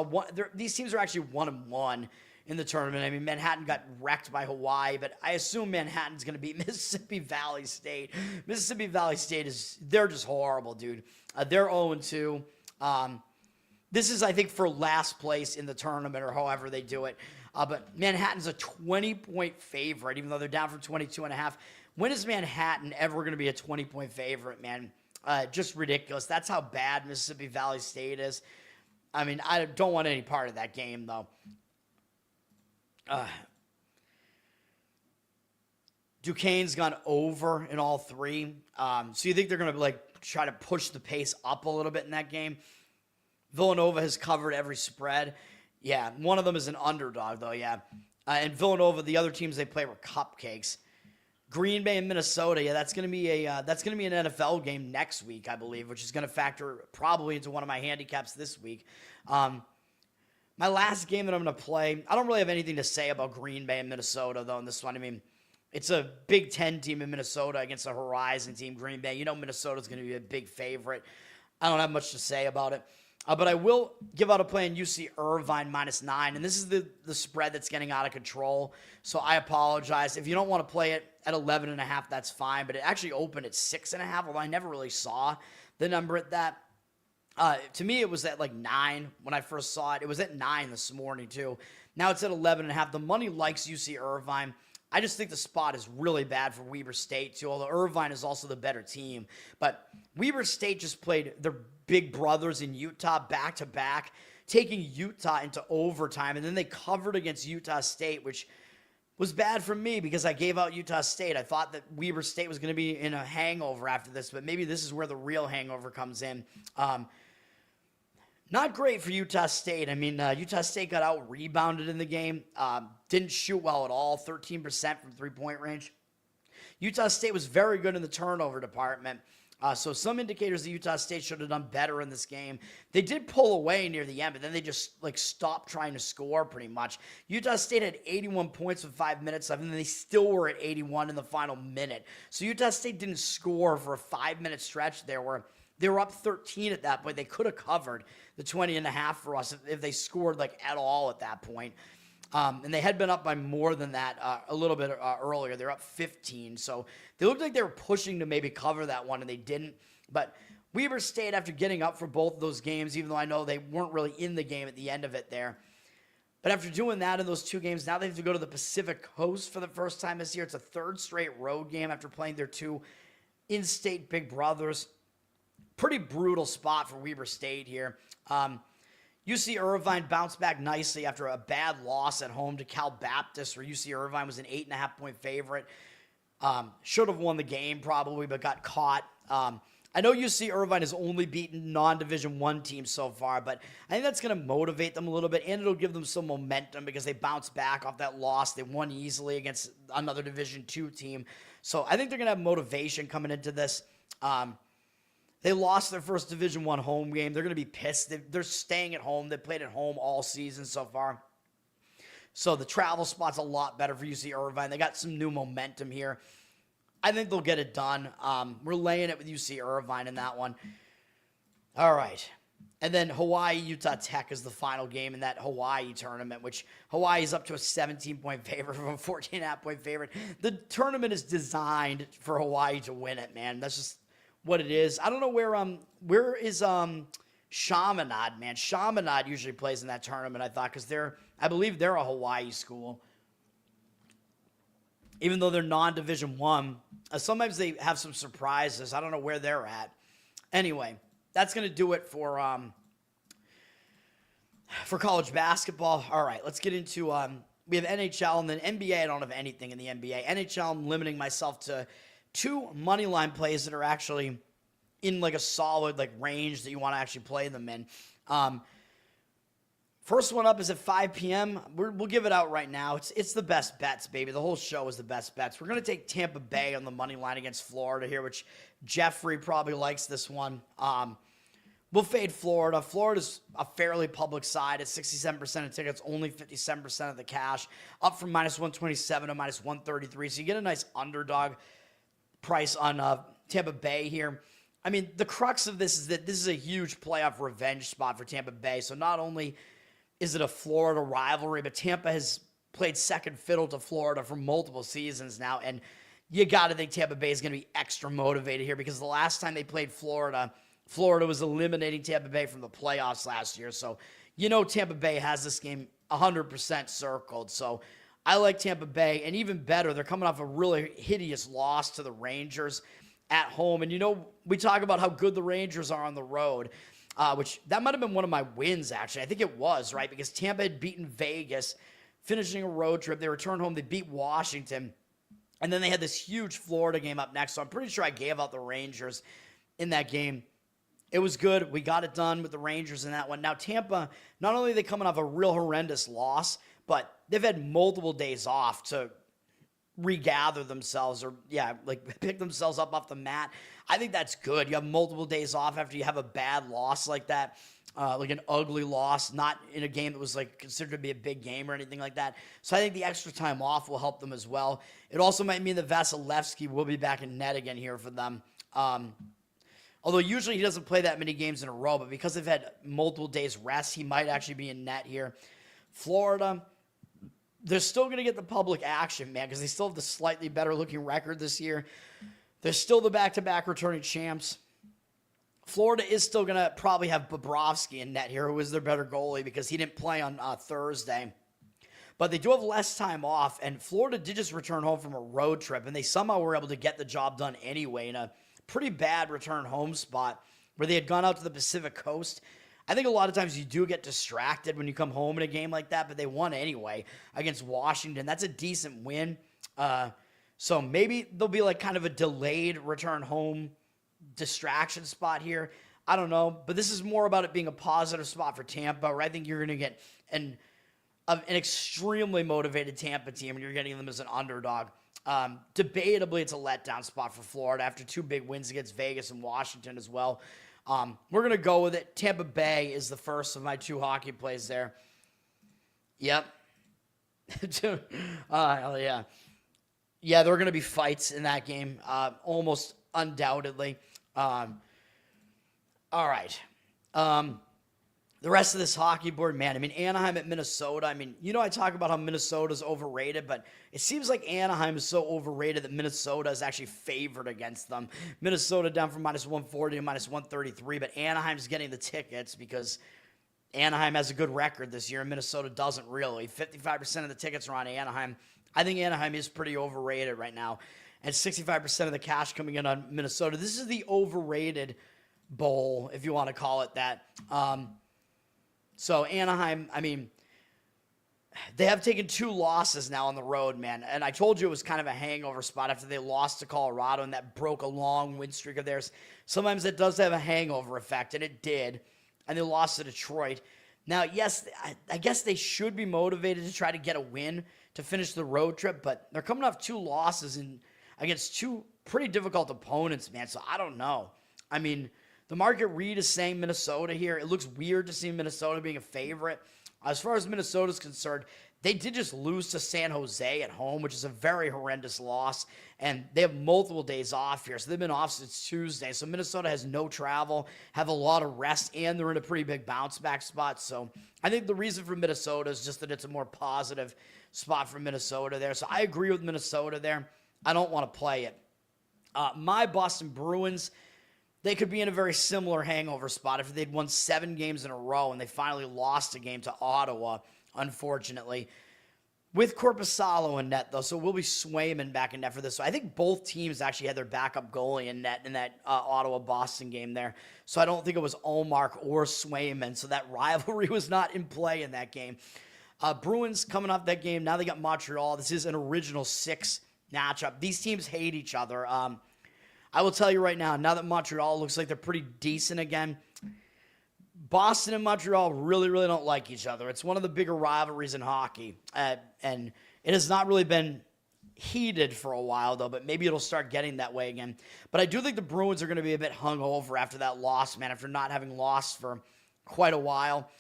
these teams are actually 1-1 in the tournament. I mean, Manhattan got wrecked by Hawaii, but I assume Manhattan's going to beat Mississippi Valley State. Mississippi Valley State they're just horrible, dude. They're 0-2. This is, I think, for last place in the tournament or however they do it. But Manhattan's a 20-point favorite, even though they're down from 22.5. When is Manhattan ever going to be a 20-point favorite, man? Just ridiculous. That's how bad Mississippi Valley State is. I mean, I don't want any part of that game, though. Duquesne's gone over in all three. So you think they're going to like try to push the pace up a little bit in that game? Villanova has covered every spread. Yeah, one of them is an underdog, though, yeah. And Villanova, the other teams they play were cupcakes. Green Bay and Minnesota, yeah, that's going to be an NFL game next week, I believe, which is going to factor probably into one of my handicaps this week. My last game that I'm going to play, I don't really have anything to say about Green Bay and Minnesota, though, in this one. I mean, it's a Big Ten team in Minnesota against a Horizon team, Green Bay. You know Minnesota's going to be a big favorite. I don't have much to say about it. But I will give out a play in UC-Irvine -9, and this is the spread that's getting out of control. So I apologize. If you don't want to play it at 11.5, that's fine. But it actually opened at 6.5, although I never really saw the number at that. To me, it was at like 9 when I first saw it. It was at 9 this morning, too. Now it's at 11.5. The money likes UC-Irvine. I just think the spot is really bad for Weber State, too, although Irvine is also the better team. But Weber State just played their big brothers in Utah back-to-back, taking Utah into overtime, and then they covered against Utah State, which was bad for me because I gave out Utah State. I thought that Weber State was going to be in a hangover after this, but maybe this is where the real hangover comes in. Not great for Utah State. I mean, Utah State got out-rebounded in the game. Didn't shoot well at all, 13% from three-point range. Utah State was very good in the turnover department. So some indicators that Utah State should have done better in this game. They did pull away near the end, but then they just like stopped trying to score pretty much. Utah State had 81 points with 5 minutes left, and then they still were at 81 in the final minute. So Utah State didn't score for a 5-minute stretch there where they were up 13 at that point. They could have covered the 20.5 for us if they scored like at all at that point. And they had been up by more than that a little bit earlier. They're up 15. So they looked like they were pushing to maybe cover that one, and they didn't. But Weber State, after getting up for both of those games, even though I know they weren't really in the game at the end of it there, but after doing that in those two games, now they have to go to the Pacific Coast for the first time this year. It's a third straight road game after playing their two in-state big brothers. Pretty brutal spot for Weber State here. UC-Irvine bounced back nicely after a bad loss at home to Cal Baptist, where UC-Irvine was an 8.5-point favorite. Should have won the game probably, but got caught. I know UC-Irvine has only beaten non-Division I teams so far, but I think that's going to motivate them a little bit, and it'll give them some momentum because they bounced back off that loss. They won easily against another Division II team. So I think they're going to have motivation coming into this. They lost their first Division I home game. They're going to be pissed. They're staying at home. They played at home all season so far. So the travel spot's a lot better for UC-Irvine. They got some new momentum here. I think they'll get it done. We're laying it with UC-Irvine in that one. All right. And then Hawaii-Utah Tech is the final game in that Hawaii tournament, which Hawaii's up to a 17-point favorite from a 14.5-point favorite. The tournament is designed for Hawaii to win it, man. That's just what it is. I don't know where is Chaminade, man. Chaminade usually plays in that tournament, I thought, because I believe they're a Hawaii school. Even though they're non-Division I, sometimes they have some surprises. I don't know where they're at. Anyway, that's going to do it for college basketball. All right, let's get into we have NHL and then NBA. I don't have anything in the NBA. NHL, I'm limiting myself to 2 money line plays that are actually in like a solid like range that you want to actually play them in. First one up is at 5 p.m. We'll give it out right now. It's the best bets, baby. The whole show is the best bets. We're going to take Tampa Bay on the money line against Florida here, which Jeffrey probably likes this one. we'll fade Florida. Florida's a fairly public side at 67% of tickets, only 57% of the cash, up from -127 to -133. So you get a nice underdog price on Tampa Bay here. I mean, the crux of this is that this is a huge playoff revenge spot for Tampa Bay. So not only is it a Florida rivalry, but Tampa has played second fiddle to Florida for multiple seasons now. And you got to think Tampa Bay is going to be extra motivated here because the last time they played Florida, Florida was eliminating Tampa Bay from the playoffs last year. So, Tampa Bay has this game 100% circled. So I like Tampa Bay. And even better, they're coming off a really hideous loss to the Rangers at home. And, we talk about how good the Rangers are on the road, which that might have been one of my wins, actually. I think it was, right? Because Tampa had beaten Vegas, finishing a road trip. They returned home. They beat Washington. And then they had this huge Florida game up next. So I'm pretty sure I gave out the Rangers in that game. It was good. We got it done with the Rangers in that one. Now, Tampa, not only are they coming off a real horrendous loss, but they've had multiple days off to regather themselves or, pick themselves up off the mat. I think that's good. You have multiple days off after you have a bad loss like that, like an ugly loss, not in a game that was considered to be a big game or anything like that. So I think the extra time off will help them as well. It also might mean that Vasilevsky will be back in net again here for them. Although usually he doesn't play that many games in a row, but because they've had multiple days rest, he might actually be in net here. Florida, they're still going to get the public action, man, because they still have the slightly better looking record this year. They're still the back-to-back returning champs. Florida is still going to probably have Bobrovsky in net here, who is their better goalie because he didn't play on Thursday. But they do have less time off, and Florida did just return home from a road trip, and they somehow were able to get the job done anyway in a pretty bad return home spot where they had gone out to the Pacific Coast. I think a lot of times you do get distracted when you come home in a game like that, but they won anyway against Washington. That's a decent win. So maybe there'll be kind of a delayed return home distraction spot here. I don't know, but this is more about it being a positive spot for Tampa, where I think you're going to get an extremely motivated Tampa team, and you're getting them as an underdog. Debatably, it's a letdown spot for Florida after two big wins against Vegas and Washington as well. We're going to go with it. Tampa Bay is the first of my two hockey plays there. Yep. Hell yeah. Yeah, there are going to be fights in that game, almost undoubtedly. All right. The rest of this hockey board, man, Anaheim at Minnesota. I talk about how Minnesota's overrated, but it seems like Anaheim is so overrated that Minnesota is actually favored against them. Minnesota down from -140 to -133, but Anaheim's getting the tickets because Anaheim has a good record this year, and Minnesota doesn't really. 55% of the tickets are on Anaheim. I think Anaheim is pretty overrated right now, and 65% of the cash coming in on Minnesota. This is the overrated bowl, if you want to call it that. So Anaheim, they have taken two losses now on the road, man. And I told you it was kind of a hangover spot after they lost to Colorado, and that broke a long win streak of theirs. Sometimes it does have a hangover effect, and it did. And they lost to Detroit. Now, yes, I guess they should be motivated to try to get a win to finish the road trip, but they're coming off two losses against two pretty difficult opponents, man. So I don't know. The market read is saying Minnesota here. It looks weird to see Minnesota being a favorite. As far as Minnesota's concerned, they did just lose to San Jose at home, which is a very horrendous loss. And they have multiple days off here. So they've been off since Tuesday. So Minnesota has no travel, have a lot of rest, and they're in a pretty big bounce back spot. So I think the reason for Minnesota is just that it's a more positive spot for Minnesota there. So I agree with Minnesota there. I don't want to play it. My Boston Bruins, they could be in a very similar hangover spot if they'd won 7 games in a row and they finally lost a game to Ottawa, unfortunately. With Korpisalo in net, though, so we'll be Swayman back in net for this. So I think both teams actually had their backup goalie in net in that Ottawa-Boston game there. So I don't think it was Ullmark or Swayman. So that rivalry was not in play in that game. Bruins coming off that game. Now they got Montreal. This is an original 6 matchup. These teams hate each other. I will tell you right now that Montreal looks like they're pretty decent again, Boston and Montreal really, really don't like each other. It's one of the bigger rivalries in hockey, and it has not really been heated for a while, though, but maybe it'll start getting that way again. But I do think the Bruins are going to be a bit hungover after that loss, man, after not having lost for quite a while.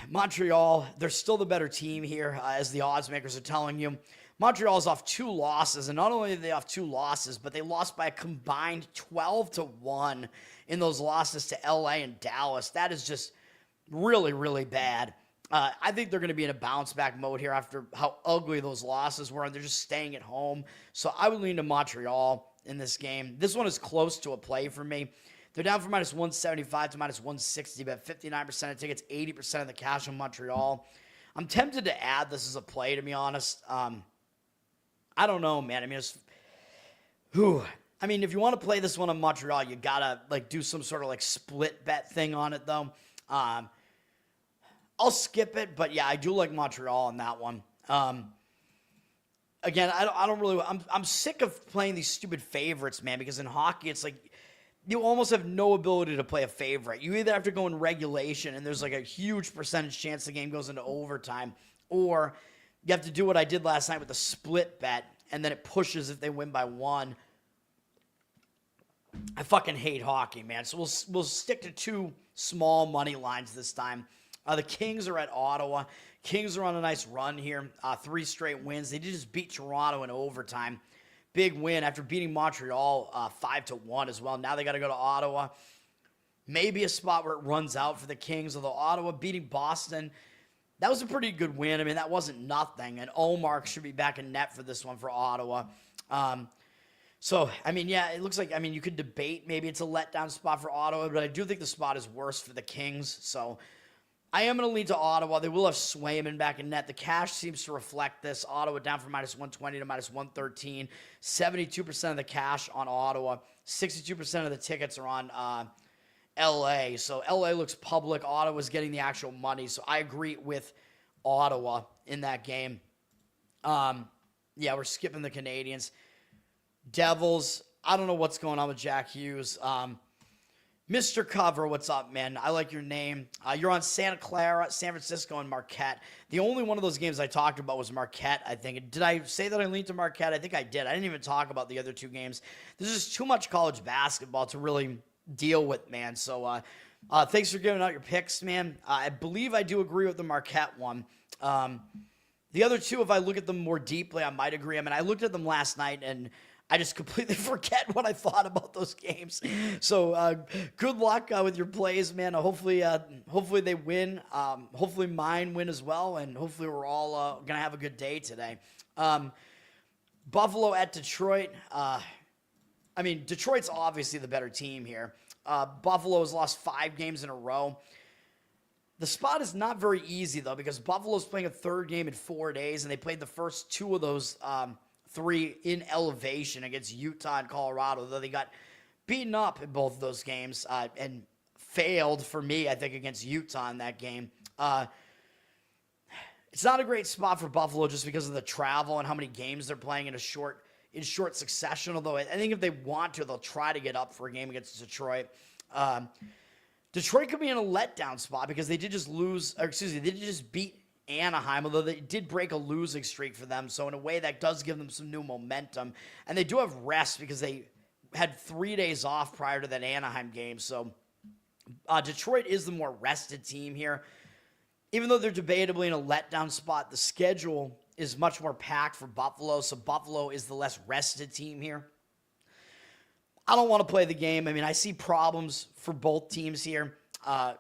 Montreal, they're still the better team here, as the odds makers are telling you. Montreal's off 2 losses, and not only are they off 2 losses, but they lost by a combined 12-1 in those losses to LA and Dallas. That is just really, really bad. I think they're going to be in a bounce-back mode here after how ugly those losses were, and they're just staying at home. So I would lean to Montreal in this game. This one is close to a play for me. They're down from minus 175 to minus 160, but 59% of tickets, 80% of the cash on Montreal. I'm tempted to add this as a play, to be honest. I don't know, man. I mean, if you want to play this one on Montreal, you gotta do some sort of split bet thing on it, though. I'll skip it, but yeah, I do like Montreal on that one. Again, I don't really. I'm sick of playing these stupid favorites, man. Because in hockey, it's you almost have no ability to play a favorite. You either have to go in regulation, and there's a huge percentage chance the game goes into overtime, or you have to do what I did last night with the split bet, and then it pushes if they win by 1. I fucking hate hockey, man. So we'll stick to 2 small money lines this time. The Kings are at Ottawa. Kings are on a nice run here. 3 straight wins. They did just beat Toronto in overtime. Big win after beating Montreal 5-1 as well. Now they got to go to Ottawa. Maybe a spot where it runs out for the Kings, although Ottawa beating Boston, that was a pretty good win. I mean, that wasn't nothing. And Omar should be back in net for this one for Ottawa. So, I mean, yeah, it looks like, you could debate maybe it's a letdown spot for Ottawa, but I do think the spot is worse for the Kings. So, I am going to lean to Ottawa. They will have Swayman back in net. The cash seems to reflect this. Ottawa down from minus 120 to minus 113. 72% of the cash on Ottawa. 62% of the tickets are on LA. So LA looks public. Ottawa's getting the actual money. So I agree with Ottawa in that game. Yeah, we're skipping the Canadiens. Devils, I don't know what's going on with Jack Hughes. Mr. Cover, what's up, man? I like your name. You're on Santa Clara, San Francisco, and Marquette. The only one of those games I talked about was Marquette, I think. Did I say that I leaned to Marquette? I think I did. I didn't even talk about the other 2 games. There's just too much college basketball to really deal with, man. So thanks for giving out your picks, man. I believe I do agree with the Marquette one. The other 2, if I look at them more deeply, I might agree. I mean, I looked at them last night, and I just completely forget what I thought about those games. So good luck with your plays, man. Hopefully they win. Hopefully mine win as well, and hopefully we're all going to have a good day today. Buffalo at Detroit. Detroit's obviously the better team here. Buffalo has lost 5 games in a row. The spot is not very easy, though, because Buffalo's playing a 3rd game in 4 days, and they played the first 2 of those 3 in elevation against Utah and Colorado, though they got beaten up in both of those games and failed for me, I think, against Utah in that game. It's not a great spot for Buffalo just because of the travel and how many games they're playing in short succession, although I think if they want to, they'll try to get up for a game against Detroit. Detroit could be in a letdown spot because they did just beat Anaheim, although they did break a losing streak for them. So in a way, that does give them some new momentum. And they do have rest because they had 3 days off prior to that Anaheim game. So Detroit is the more rested team here. Even though they're debatably in a letdown spot, the schedule is much more packed for Buffalo. So Buffalo is the less rested team here. I don't want to play the game. I mean, I see problems for both teams here.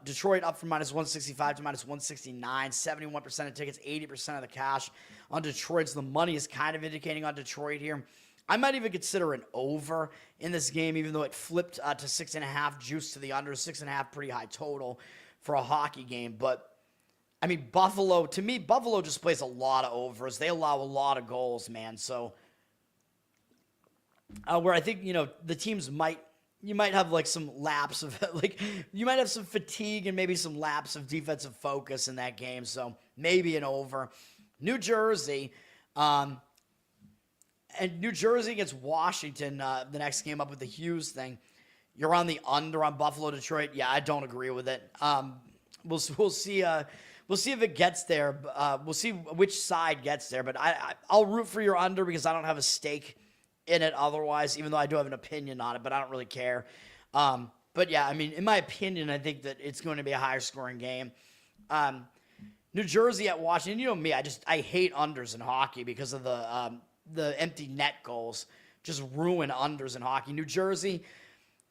Detroit up from minus 165 to minus 169, 71% of tickets, 80% of the cash on Detroit. So the money is kind of indicating on Detroit here. I might even consider an over in this game, even though it flipped to 6.5, juice to the under. 6.5, pretty high total for a hockey game. But, I mean, Buffalo just plays a lot of overs. They allow a lot of goals, man. So, where I think, the teams you might have some lapse of you might have some fatigue and maybe some lapse of defensive focus in that game. So maybe an over. New Jersey, and New Jersey against Washington, the next game up with the Hughes thing. You're on the under on Buffalo, Detroit. Yeah, I don't agree with it. We'll see We'll see if it gets there. We'll see which side gets there. But I'll root for your under because I don't have a stake in it otherwise, even though I do have an opinion on it, but I don't really care. But yeah, I mean, in my opinion, I think that it's going to be a higher scoring game. New Jersey at Washington, you know me, I hate unders in hockey because of the empty net goals. Just ruin unders in hockey. New Jersey,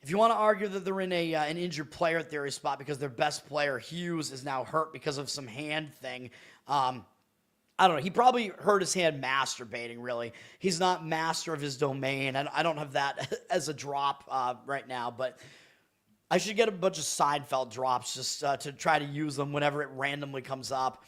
if you want to argue that they're in an injured player theory spot because their best player, Hughes, is now hurt because of some hand thing, I don't know. He probably hurt his hand masturbating, really. He's not master of his domain. I don't have that as a drop right now, but I should get a bunch of Seinfeld drops just to try to use them whenever it randomly comes up.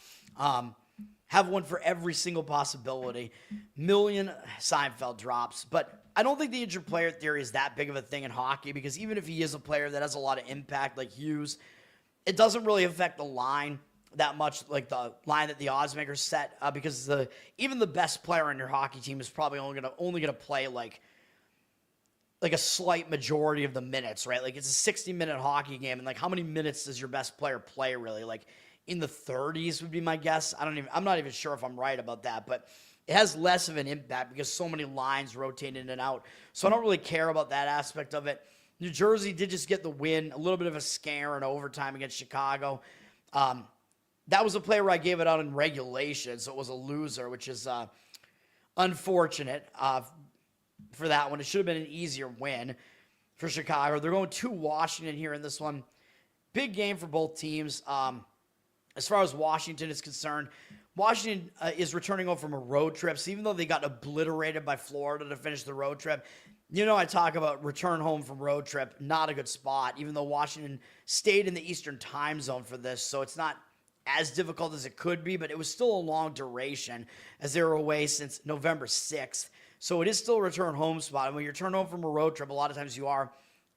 Have one for every single possibility. Million Seinfeld drops. But I don't think the injured player theory is that big of a thing in hockey because even if he is a player that has a lot of impact like Hughes, it doesn't really affect the line that much, like the line that the odds makers set, because even the best player on your hockey team is probably only gonna play like a slight majority of the minutes, right? Like it's a 60-minute hockey game, and like how many minutes does your best player play really? Like in the 30s would be my guess. I'm not even sure if I'm right about that, but it has less of an impact because so many lines rotate in and out. So I don't really care about that aspect of it. New Jersey did just get the win, a little bit of a scare in overtime against Chicago. That was a play where I gave it out in regulation, so it was a loser, which is unfortunate for that one. It should have been an easier win for Chicago. They're going to Washington here in this one. Big game for both teams. As far as Washington is concerned, Washington is returning home from a road trip. So even though they got obliterated by Florida to finish the road trip, you know I talk about return home from road trip, not a good spot, even though Washington stayed in the Eastern time zone for this. So it's not as difficult as it could be, but it was still a long duration as they were away since November 6th. So it is still a return home spot. And when you return home from a road trip, a lot of times you are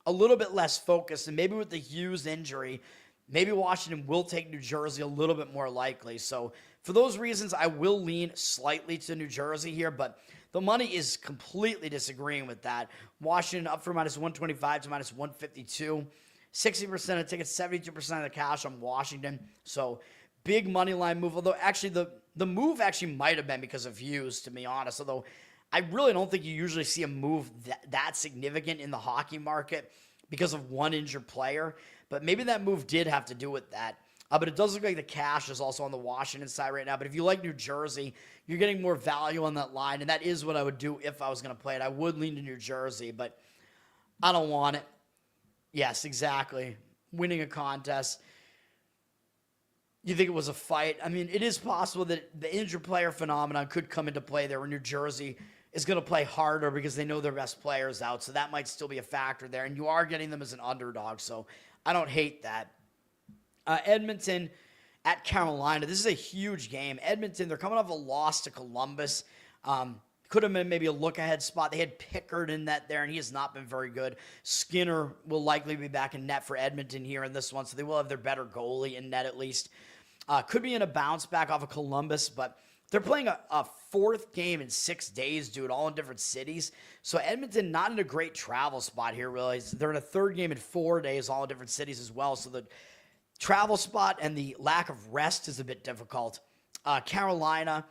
a little bit less focused. And maybe with the Hughes injury, maybe Washington will take New Jersey a little bit more likely. So for those reasons, I will lean slightly to New Jersey here, but the money is completely disagreeing with that. Washington up from minus 125 to minus 152. 60% of tickets, 72% of the cash on Washington. So big money line move. Although actually the move actually might have been because of Hughes, to be honest. Although I really don't think you usually see a move that significant in the hockey market because of one injured player. But maybe that move did have to do with that. But it does look like the cash is also on the Washington side right now. But if you like New Jersey, you're getting more value on that line. And that is what I would do if I was going to play it. I would lean to New Jersey, but I don't want it. Yes, exactly. Winning a contest. You think it was a fight? I mean, it is possible that the injured player phenomenon could come into play there where New Jersey is going to play harder because they know their best players out. So that might still be a factor there. And you are getting them as an underdog. So I don't hate that. Edmonton at Carolina. This is a huge game. Edmonton, they're coming off a loss to Columbus. Could have been maybe a look-ahead spot. They had Pickard in net there, and he has not been very good. Skinner will likely be back in net for Edmonton here in this one, so they will have their better goalie in net at least. Could be in a bounce back off of Columbus, but they're playing a fourth game in 6 days, dude, all in different cities. So Edmonton not in a great travel spot here, really. They're in a third game in 4 days, all in different cities as well. So the travel spot and the lack of rest is a bit difficult. Carolina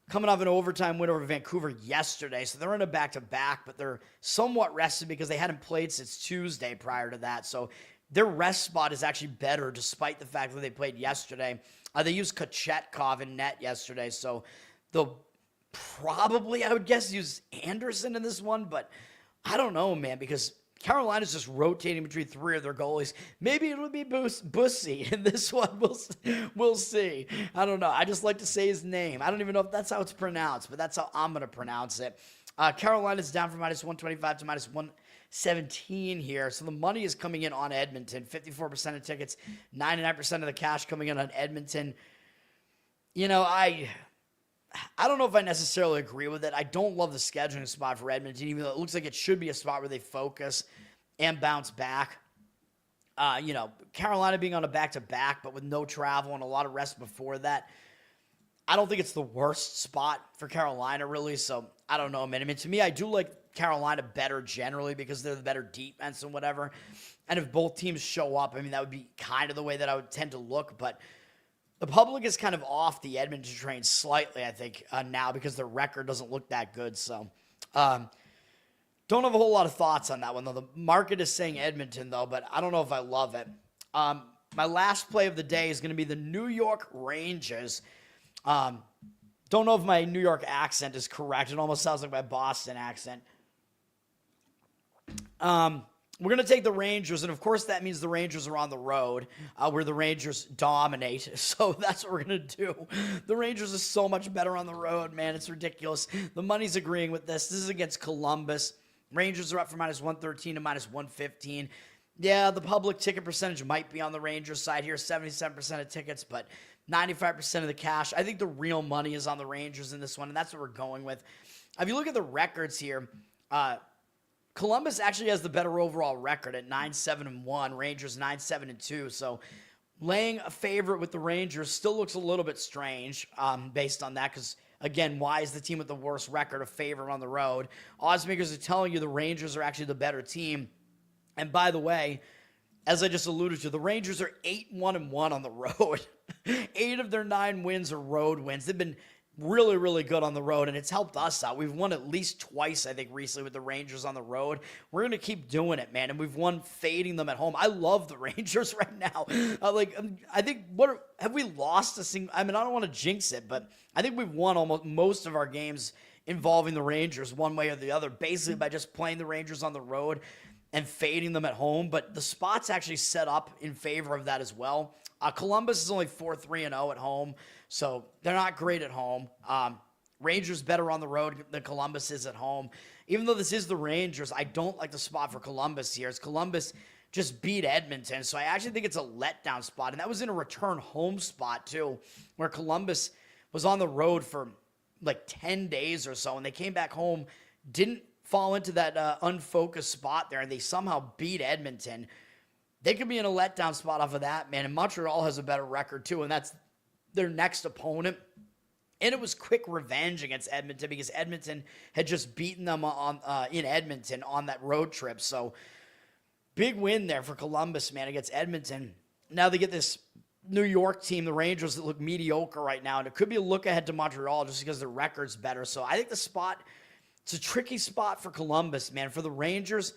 coming off an overtime win over Vancouver yesterday, so they're in a back-to-back, but they're somewhat rested because they hadn't played since Tuesday prior to that. So their rest spot is actually better despite the fact that they played yesterday. They used Kochetkov in net yesterday, so they'll probably, I would guess, use Anderson in this one, but I don't know, man, because Carolina's just rotating between three of their goalies. Maybe it'll be Bussy in this one. We'll see. I don't know. I just like to say his name. I don't even know if that's how it's pronounced, but that's how I'm going to pronounce it. Carolina's down from minus 125 to minus 117 here. So the money is coming in on Edmonton. 54% of tickets, 99% of the cash coming in on Edmonton. You know, I don't know if I necessarily agree with it. I don't love the scheduling spot for Edmonton, even though it looks like it should be a spot where they focus and bounce back. You know, Carolina being on a back-to-back, but with no travel and a lot of rest before that, I don't think it's the worst spot for Carolina, really. So, I don't know, man. I mean, to me, I do like Carolina better generally because they're the better defense and whatever. And if both teams show up, I mean, that would be kind of the way that I would tend to look. But The public is kind of off the Edmonton train slightly, I think, now because their record doesn't look that good. So, don't have a whole lot of thoughts on that one, though. The market is saying Edmonton, though, but I don't know if I love it. My last play of the day is going to be the New York Rangers. Don't know if my New York accent is correct. It almost sounds like my Boston accent. We're going to take the Rangers, and of course that means the Rangers are on the road, where the Rangers dominate, so that's what we're going to do. The Rangers are so much better on the road, man. It's ridiculous. The money's agreeing with this. This is against Columbus. Rangers are up from -113 to -115. Yeah, the public ticket percentage might be on the Rangers side here, 77% of tickets, but 95% of the cash. I think the real money is on the Rangers in this one, and that's what we're going with. If you look at the records here, Columbus actually has the better overall record at 9-7-1, Rangers 9-7-2. So laying a favorite with the Rangers still looks a little bit strange based on that, because, again, why is the team with the worst record a favorite on the road? Odds makers are telling you the Rangers are actually the better team. And by the way, as I just alluded to, the Rangers are 8-1-1 on the road. 8 of their 9 wins are road wins. They've been really, really good on the road, and it's helped us out. We've won at least twice, I think, recently with the Rangers on the road. We're going to keep doing it, man, and we've won fading them at home. I love the Rangers right now. I think, have we lost a single? I mean, I don't want to jinx it, but I think we've won almost most of our games involving the Rangers one way or the other, basically by just playing the Rangers on the road and fading them at home. But the spot's actually set up in favor of that as well. Columbus is only 4-3-0 at home, so they're not great at home. Rangers better on the road than Columbus is at home. Even though this is the Rangers, I don't like the spot for Columbus here. As Columbus just beat Edmonton, so I actually think it's a letdown spot. And that was in a return home spot, too, where Columbus was on the road for like 10 days or so, and they came back home, didn't fall into that unfocused spot there, and they somehow beat Edmonton. They could be in a letdown spot off of that, man. And Montreal has a better record, too, and that's their next opponent. And it was quick revenge against Edmonton because Edmonton had just beaten them in Edmonton on that road trip. So big win there for Columbus, man, against Edmonton. Now they get this New York team, the Rangers, that look mediocre right now, and it could be a look ahead to Montreal just because their record's better. So I think the spot, it's a tricky spot for Columbus, man. For the Rangers,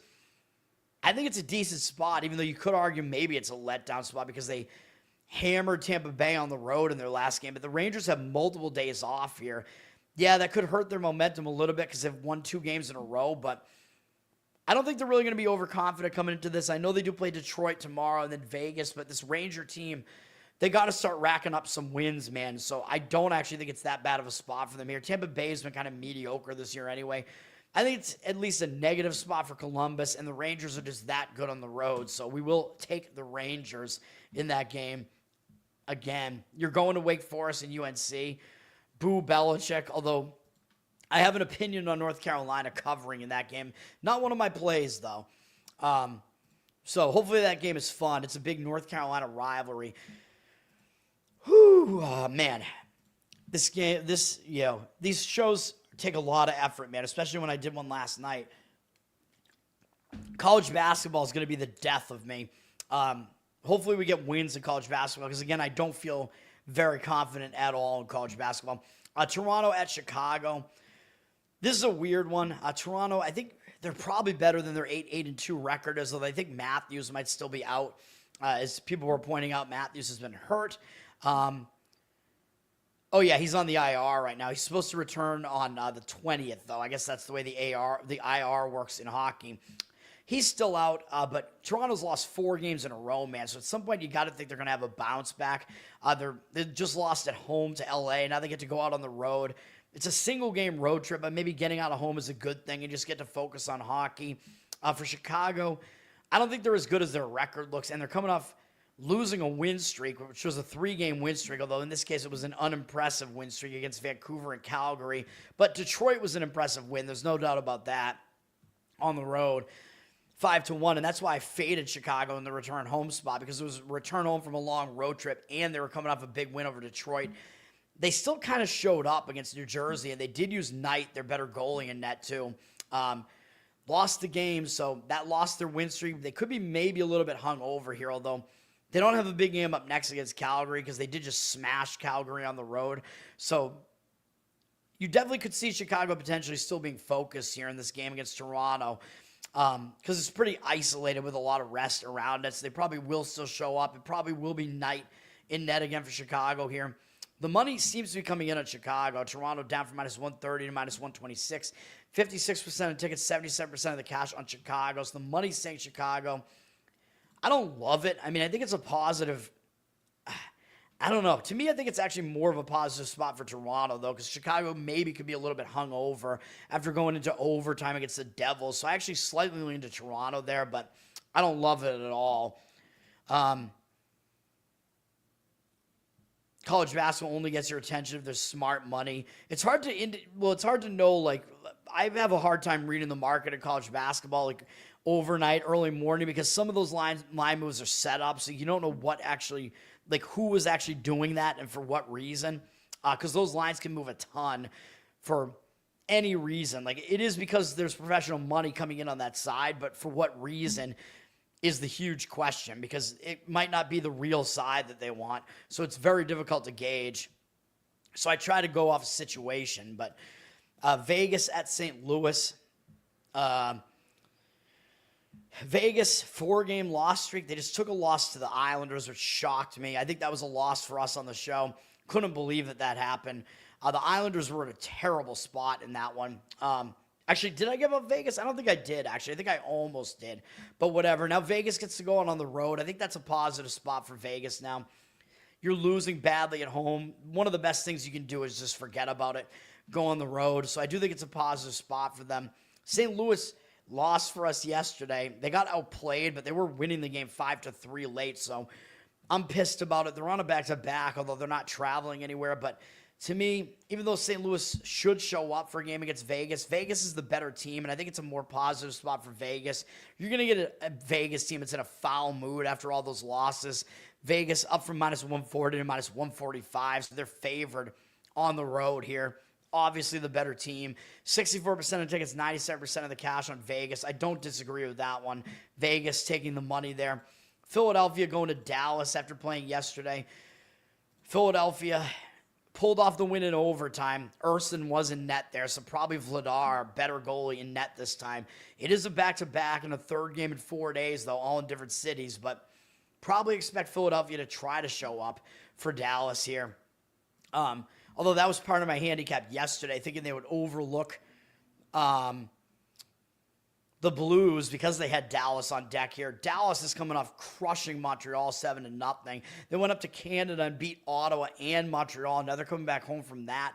I think it's a decent spot, even though you could argue maybe it's a letdown spot because they hammered Tampa Bay on the road in their last game. But the Rangers have multiple days off here. Yeah, that could hurt their momentum a little bit because they've won 2 games in a row, but I don't think they're really going to be overconfident coming into this. I know they do play Detroit tomorrow and then Vegas, but this Ranger team, they got to start racking up some wins, man. So I don't actually think it's that bad of a spot for them here. Tampa Bay has been kind of mediocre this year anyway. I think it's at least a negative spot for Columbus, and the Rangers are just that good on the road. So we will take the Rangers in that game. Again, you're going to Wake Forest and UNC. Boo Belichick, although I have an opinion on North Carolina covering in that game. Not one of my plays, though. So hopefully that game is fun. It's a big North Carolina rivalry. Whew, man. This game, these shows take a lot of effort, man, especially when I did one last night. College basketball is going to be the death of me. Hopefully we get wins in college basketball because, again, I don't feel very confident at all in college basketball. Toronto at Chicago. This is a weird one. Toronto, I think they're probably better than their 8-2 record is, although I think Matthews might still be out. As people were pointing out, Matthews has been hurt. Oh, yeah, he's on the IR right now. He's supposed to return on the 20th, though. I guess that's the way the IR works in hockey. He's still out, but Toronto's lost 4 games in a row, man. So at some point, you got to think they're going to have a bounce back. They just lost at home to LA. Now they get to go out on the road. It's a single-game road trip, but maybe getting out of home is a good thing and just get to focus on hockey. For Chicago, I don't think they're as good as their record looks, and they're coming off losing a win streak, which was a 3-game win streak, although in this case it was an unimpressive win streak against Vancouver and Calgary. But Detroit was an impressive win. There's no doubt about that on the road. 5-1, and that's why I faded Chicago in the return home spot, because it was a return home from a long road trip, and they were coming off a big win over Detroit. They still kind of showed up against New Jersey, and they did use Knight, their better goalie, in net too. Lost the game, so that lost their win streak. They could be maybe a little bit hung over here, although They don't have a big game up next against Calgary because they did just smash Calgary on the road. So you definitely could see Chicago potentially still being focused here in this game against Toronto because it's pretty isolated with a lot of rest around it. So they probably will still show up. It probably will be night in net again for Chicago here. The money seems to be coming in at Chicago. Toronto down from -130 to -126. 56% of tickets, 77% of the cash on Chicago. So the money's saying Chicago. I don't love it. I mean, I think it's a positive. I don't know. To me, I think it's actually more of a positive spot for Toronto, though, because Chicago maybe could be a little bit hungover after going into overtime against the Devils. So I actually slightly lean to Toronto there, but I don't love it at all. College basketball only gets your attention if there's smart money. It's hard to know, like, I have a hard time reading the market of college basketball, like, overnight, early morning, because some of those line moves are set up, so you don't know what actually, like, who is actually doing that and for what reason, because those lines can move a ton for any reason. Like, it is because there's professional money coming in on that side, but for what reason is the huge question, because it might not be the real side that they want. So it's very difficult to gauge. So I try to go off a situation, but Vegas at St. Louis. Vegas, 4-game loss streak. They just took a loss to the Islanders, which shocked me. I think that was a loss for us on the show. Couldn't believe that happened. The Islanders were in a terrible spot in that one. Actually, did I give up Vegas? I don't think I did, actually. I think I almost did. But whatever. Now Vegas gets to go on the road. I think that's a positive spot for Vegas now. You're losing badly at home. One of the best things you can do is just forget about it. Go on the road. So I do think it's a positive spot for them. St. Louis lost for us yesterday. They got outplayed, but they were winning the game 5-3 late. So I'm pissed about it. They're on a back-to-back, although they're not traveling anywhere. But to me, even though St. Louis should show up for a game against Vegas, Vegas is the better team, and I think it's a more positive spot for Vegas. You're going to get a Vegas team that's in a foul mood after all those losses. Vegas up from -140 to -145, so they're favored on the road here. Obviously the better team. 64% of tickets, 97% of the cash on Vegas. I don't disagree with that one. Vegas taking the money there. Philadelphia going to Dallas after playing yesterday. Philadelphia pulled off the win in overtime. Urson was in net there, so probably Vladar, better goalie in net this time. It is a back-to-back and a third game in 4 days, though, all in different cities, but probably expect Philadelphia to try to show up for Dallas here. Although that was part of my handicap yesterday, thinking they would overlook the Blues because they had Dallas on deck here. Dallas is coming off crushing Montreal 7-0. They went up to Canada and beat Ottawa and Montreal. Now they're coming back home from that.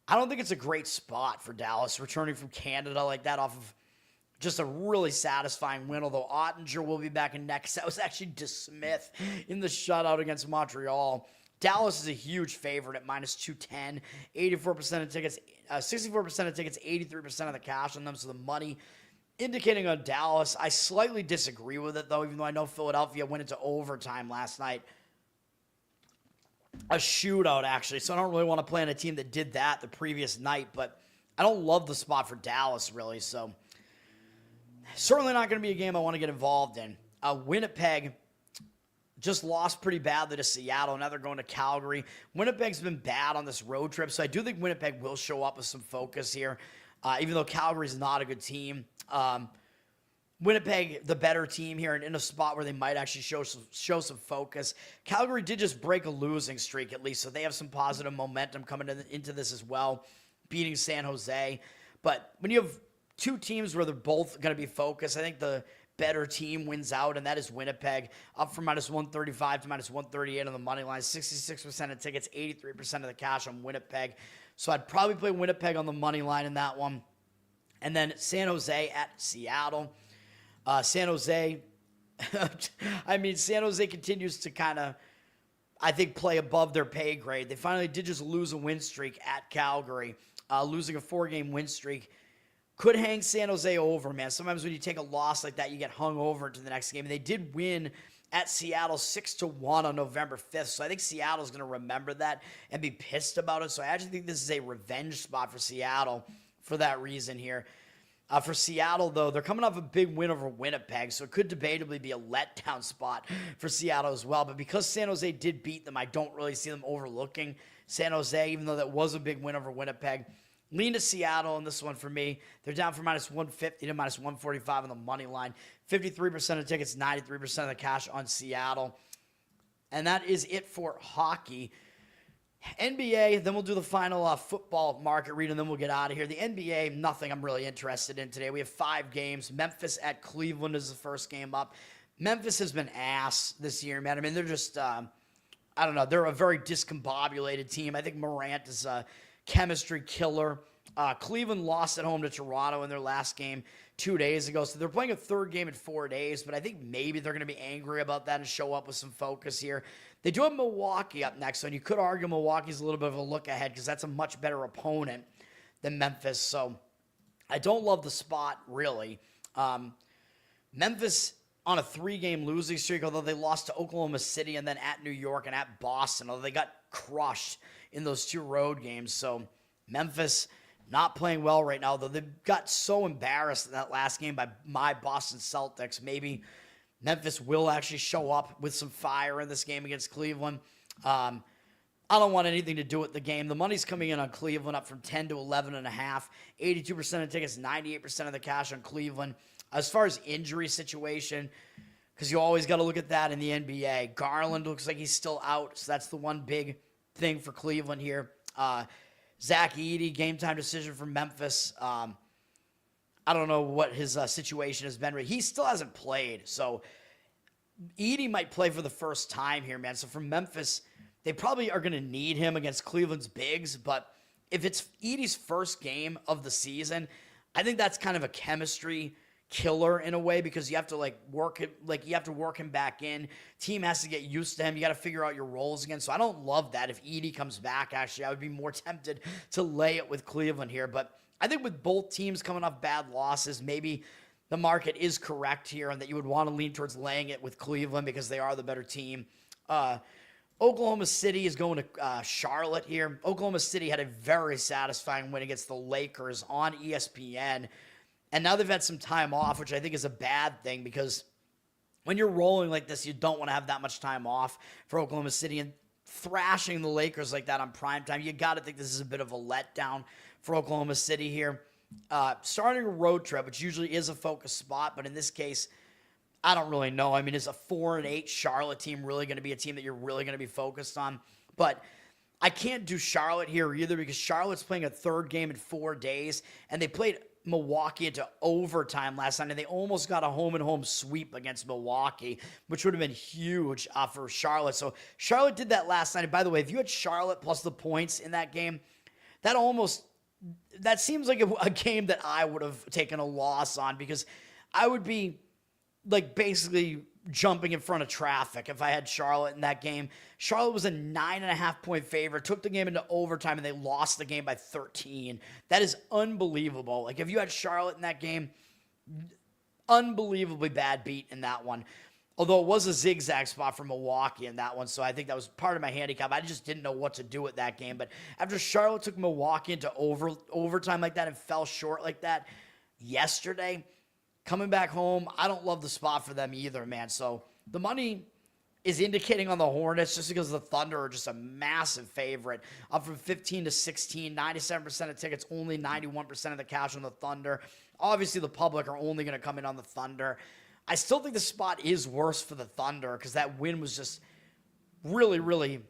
I don't think it's a great spot for Dallas, returning from Canada like that off of just a really satisfying win, although Ottinger will be back in next. That was actually DeSmith in the shutout against Montreal. Dallas is a huge favorite at -210. 84% of tickets, 64% of tickets, 83% of the cash on them, so the money indicating on Dallas. I slightly disagree with it, though, even though I know Philadelphia went into overtime last night. A shootout, actually, so I don't really want to play on a team that did that the previous night, but I don't love the spot for Dallas, really, so certainly not going to be a game I want to get involved in. Winnipeg just lost pretty badly to Seattle. Now they're going to Calgary. Winnipeg's been bad on this road trip, so I do think Winnipeg will show up with some focus here, even though Calgary's not a good team. Winnipeg, the better team here, and in a spot where they might actually show some focus. Calgary did just break a losing streak, at least, so they have some positive momentum coming into this as well, beating San Jose. But when you have two teams where they're both going to be focused, I think the better team wins out, and that is Winnipeg, up from -135 to -138 on the money line. 66% of tickets, 83% of the cash on Winnipeg. So I'd probably play Winnipeg on the money line in that one. And then San Jose at Seattle. San Jose, San Jose continues to kind of, I think, play above their pay grade. They finally did just lose a win streak at Calgary, losing a 4-game win streak. Could hang San Jose over, man. Sometimes when you take a loss like that, you get hung over into the next game. And they did win at Seattle 6-1 on November 5th. So I think Seattle's going to remember that and be pissed about it. So I actually think this is a revenge spot for Seattle for that reason here. For Seattle, though, they're coming off a big win over Winnipeg, so it could debatably be a letdown spot for Seattle as well. But because San Jose did beat them, I don't really see them overlooking San Jose, even though that was a big win over Winnipeg. Lean to Seattle in this one for me. They're down from minus 150 to minus 145 on the money line. 53% of tickets, 93% of the cash on Seattle. And that is it for hockey. NBA, then we'll do the final football market read, and then we'll get out of here. The NBA, nothing I'm really interested in today. We have 5 games. Memphis at Cleveland is the first game up. Memphis has been ass this year, man. I mean, they're just, I don't know. They're a very discombobulated team. I think Morant is a chemistry killer. Cleveland lost at home to Toronto in their last game 2 days ago, so they're playing a third game in 4 days, but I think maybe they're going to be angry about that and show up with some focus here. They do have Milwaukee up next, and you could argue Milwaukee's a little bit of a look ahead because that's a much better opponent than Memphis, so I don't love the spot, really. Memphis on a 3-game losing streak, although they lost to Oklahoma City and then at New York and at Boston, although they got crushed in those 2 road games, so Memphis not playing well right now, though they got so embarrassed in that last game by my Boston Celtics. Maybe Memphis will actually show up with some fire in this game against Cleveland. I don't want anything to do with the game. The money's coming in on Cleveland up from 10 to 11.5. 82% of tickets, 98% of the cash on Cleveland. As far as injury situation, because you always got to look at that in the NBA. Garland looks like he's still out, so that's the one big thing for Cleveland here. Zach Edey, game time decision for Memphis. I don't know what his situation has been. He still hasn't played, so Edey might play for the first time here, man. So for Memphis, they probably are going to need him against Cleveland's bigs, but if it's Edey's first game of the season, I think that's kind of a chemistry killer in a way because you have to work him back in. Team has to get used to him. You got to figure out your roles again. So I don't love that. If Edey comes back, actually, I would be more tempted to lay it with Cleveland here, but I think with both teams coming off bad losses, maybe the market is correct here and that you would want to lean towards laying it with Cleveland because they are the better team. Oklahoma City is going to Charlotte here. Oklahoma City had a very satisfying win against the Lakers on ESPN, and now they've had some time off, which I think is a bad thing because when you're rolling like this, you don't want to have that much time off for Oklahoma City, and thrashing the Lakers like that on primetime, you got to think this is a bit of a letdown for Oklahoma City here. Starting a road trip, which usually is a focus spot, but in this case, I don't really know. I mean, is a 4-8 Charlotte team really going to be a team that you're really going to be focused on? But I can't do Charlotte here either because Charlotte's playing a third game in 4 days, and they played Milwaukee into overtime last night, and they almost got a home-and-home sweep against Milwaukee, which would have been huge for Charlotte. So Charlotte did that last night. And by the way, if you had Charlotte plus the points in that game, that seems like a game that I would have taken a loss on because I would be basically jumping in front of traffic if I had Charlotte in that game. Charlotte was a 9.5-point favorite, took the game into overtime, and they lost the game by 13. That is unbelievable. If you had Charlotte in that game, unbelievably bad beat in that one. Although it was a zigzag spot for Milwaukee in that one, so I think that was part of my handicap. I just didn't know what to do with that game. But after Charlotte took Milwaukee into overtime like that and fell short like that yesterday, coming back home, I don't love the spot for them either, man. So the money is indicating on the Hornets just because the Thunder are just a massive favorite. Up from 15 to 16, 97% of tickets, only 91% of the cash on the Thunder. Obviously, the public are only going to come in on the Thunder. I still think the spot is worse for the Thunder because that win was just really, really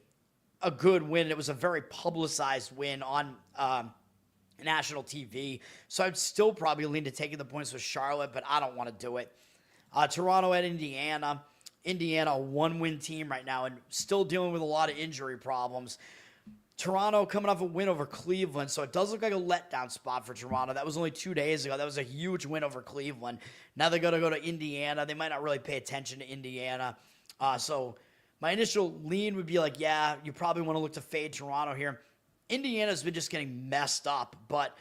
a good win. It was a very publicized win on national TV. So I'd still probably lean to taking the points with Charlotte, but I don't want to do it. Toronto at Indiana. Indiana, a 1-win team right now and still dealing with a lot of injury problems. Toronto coming off a win over Cleveland, so it does look like a letdown spot for Toronto. That was only 2 days ago. That was a huge win over Cleveland. Now they're going to go to Indiana. They might not really pay attention to Indiana. So my initial lean would be you probably want to look to fade Toronto here. Indiana's been just getting messed up, but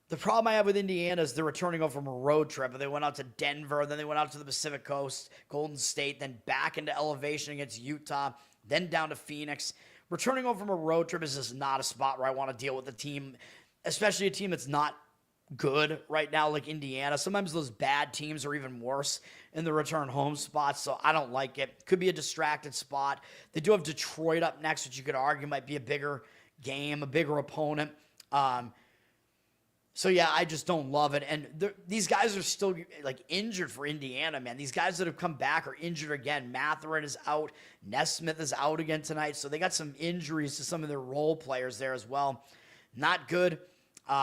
the problem I have with Indiana is they're returning over from a road trip. They went out to Denver, then they went out to the Pacific Coast, Golden State, then back into elevation against Utah, then down to Phoenix. Returning over from a road trip is just not a spot where I want to deal with a team, especially a team that's not good right now, like Indiana. Sometimes those bad teams are even worse in the return home spots, so I don't like it. Could be a distracted spot. They do have Detroit up next, which you could argue might be a bigger game, a bigger opponent. So yeah, I just don't love it. And these guys are still like injured for Indiana, man. These guys that have come back are injured again. Matherin is out. Nesmith is out again tonight. So they got some injuries to some of their role players there as well. Not good.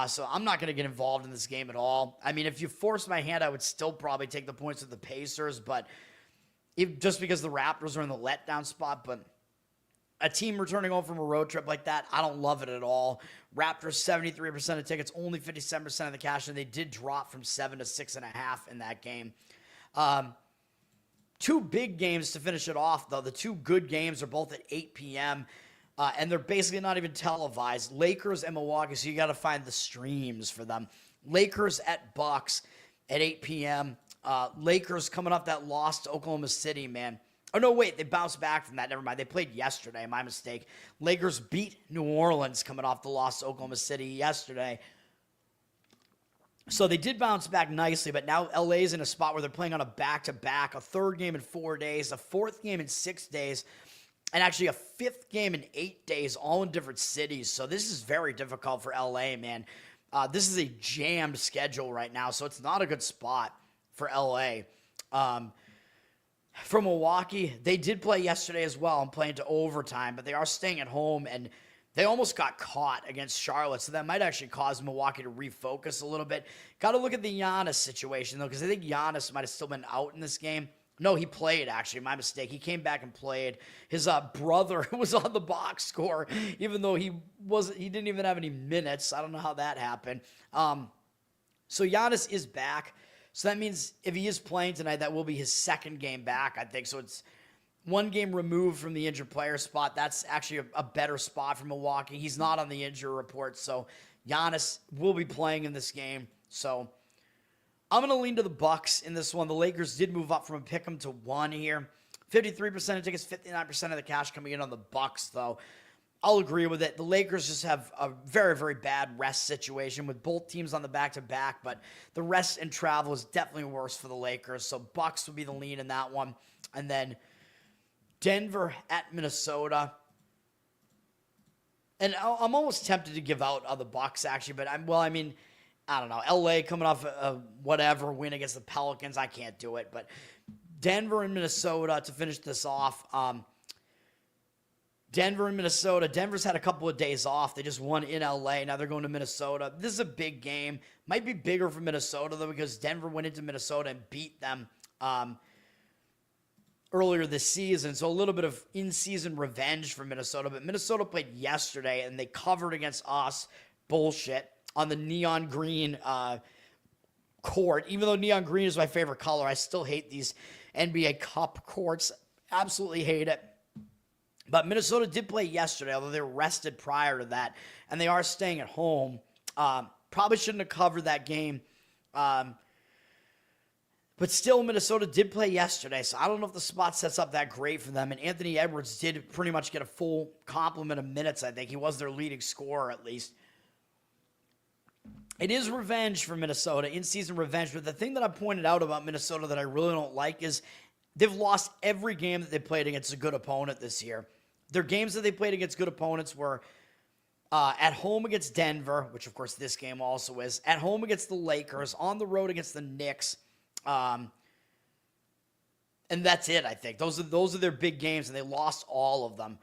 So I'm not going to get involved in this game at all. I mean, if you force my hand, I would still probably take the points with the Pacers, but just because the Raptors are in the letdown spot. But a team returning home from a road trip like that, I don't love it at all. Raptors, 73% of tickets, only 57% of the cash, and they did drop from 7 to 6.5 in that game. Two big games to finish it off, though. The two good games are both at 8 p.m., and they're basically not even televised. Lakers and Milwaukee, so you got to find the streams for them. Lakers at Bucks at 8 p.m. Lakers coming off that loss to Oklahoma City, man. Oh, no, wait, they bounced back from that. Never mind. They played yesterday. My mistake. Lakers beat New Orleans coming off the loss to Oklahoma City yesterday. So they did bounce back nicely, but now LA's in a spot where they're playing on a back-to-back, a third game in 4 days, a fourth game in 6 days, and actually a fifth game in 8 days, all in different cities. So this is very difficult for LA, man. This is a jammed schedule right now, so it's not a good spot for LA. From Milwaukee, they did play yesterday as well and playing to overtime, but they are staying at home, and they almost got caught against Charlotte, so that might actually cause Milwaukee to refocus a little bit. Got to look at the Giannis situation, though, because I think Giannis might have still been out in this game. No, he played, actually. My mistake. He came back and played. His brother was on the box score, even though he didn't even have any minutes. I don't know how that happened. So Giannis is back. So that means if he is playing tonight, that will be his second game back, I think. So it's one game removed from the injured player spot. That's actually a better spot for Milwaukee. He's not on the injury report, so Giannis will be playing in this game. So I'm going to lean to the Bucks in this one. The Lakers did move up from a pick'em to 1 here. 53% of tickets, 59% of the cash coming in on the Bucks, though. I'll agree with it. The Lakers just have a very, very bad rest situation with both teams on the back-to-back, but the rest and travel is definitely worse for the Lakers, so Bucks would be the lean in that one. And then Denver at Minnesota. And I'm almost tempted to give out the Bucks, actually, but I don't know. LA coming off a whatever win against the Pelicans. I can't do it, but Denver and Minnesota to finish this off. Denver and Minnesota. Denver's had a couple of days off. They just won in LA. Now they're going to Minnesota. This is a big game. Might be bigger for Minnesota, though, because Denver went into Minnesota and beat them earlier this season. So a little bit of in-season revenge for Minnesota. But Minnesota played yesterday, and they covered against us. Bullshit. On the neon green court. Even though neon green is my favorite color, I still hate these NBA Cup courts. Absolutely hate it. But Minnesota did play yesterday, although they were rested prior to that, and they are staying at home. Probably shouldn't have covered that game. But still, Minnesota did play yesterday, so I don't know if the spot sets up that great for them. And Anthony Edwards did pretty much get a full complement of minutes, I think. He was their leading scorer, at least. It is revenge for Minnesota, in-season revenge. But the thing that I pointed out about Minnesota that I really don't like is they've lost every game that they played against a good opponent this year. Their games that they played against good opponents were at home against Denver, which, of course, this game also is, at home against the Lakers, on the road against the Knicks, and that's it, I think. Those are their big games, and they lost all of them.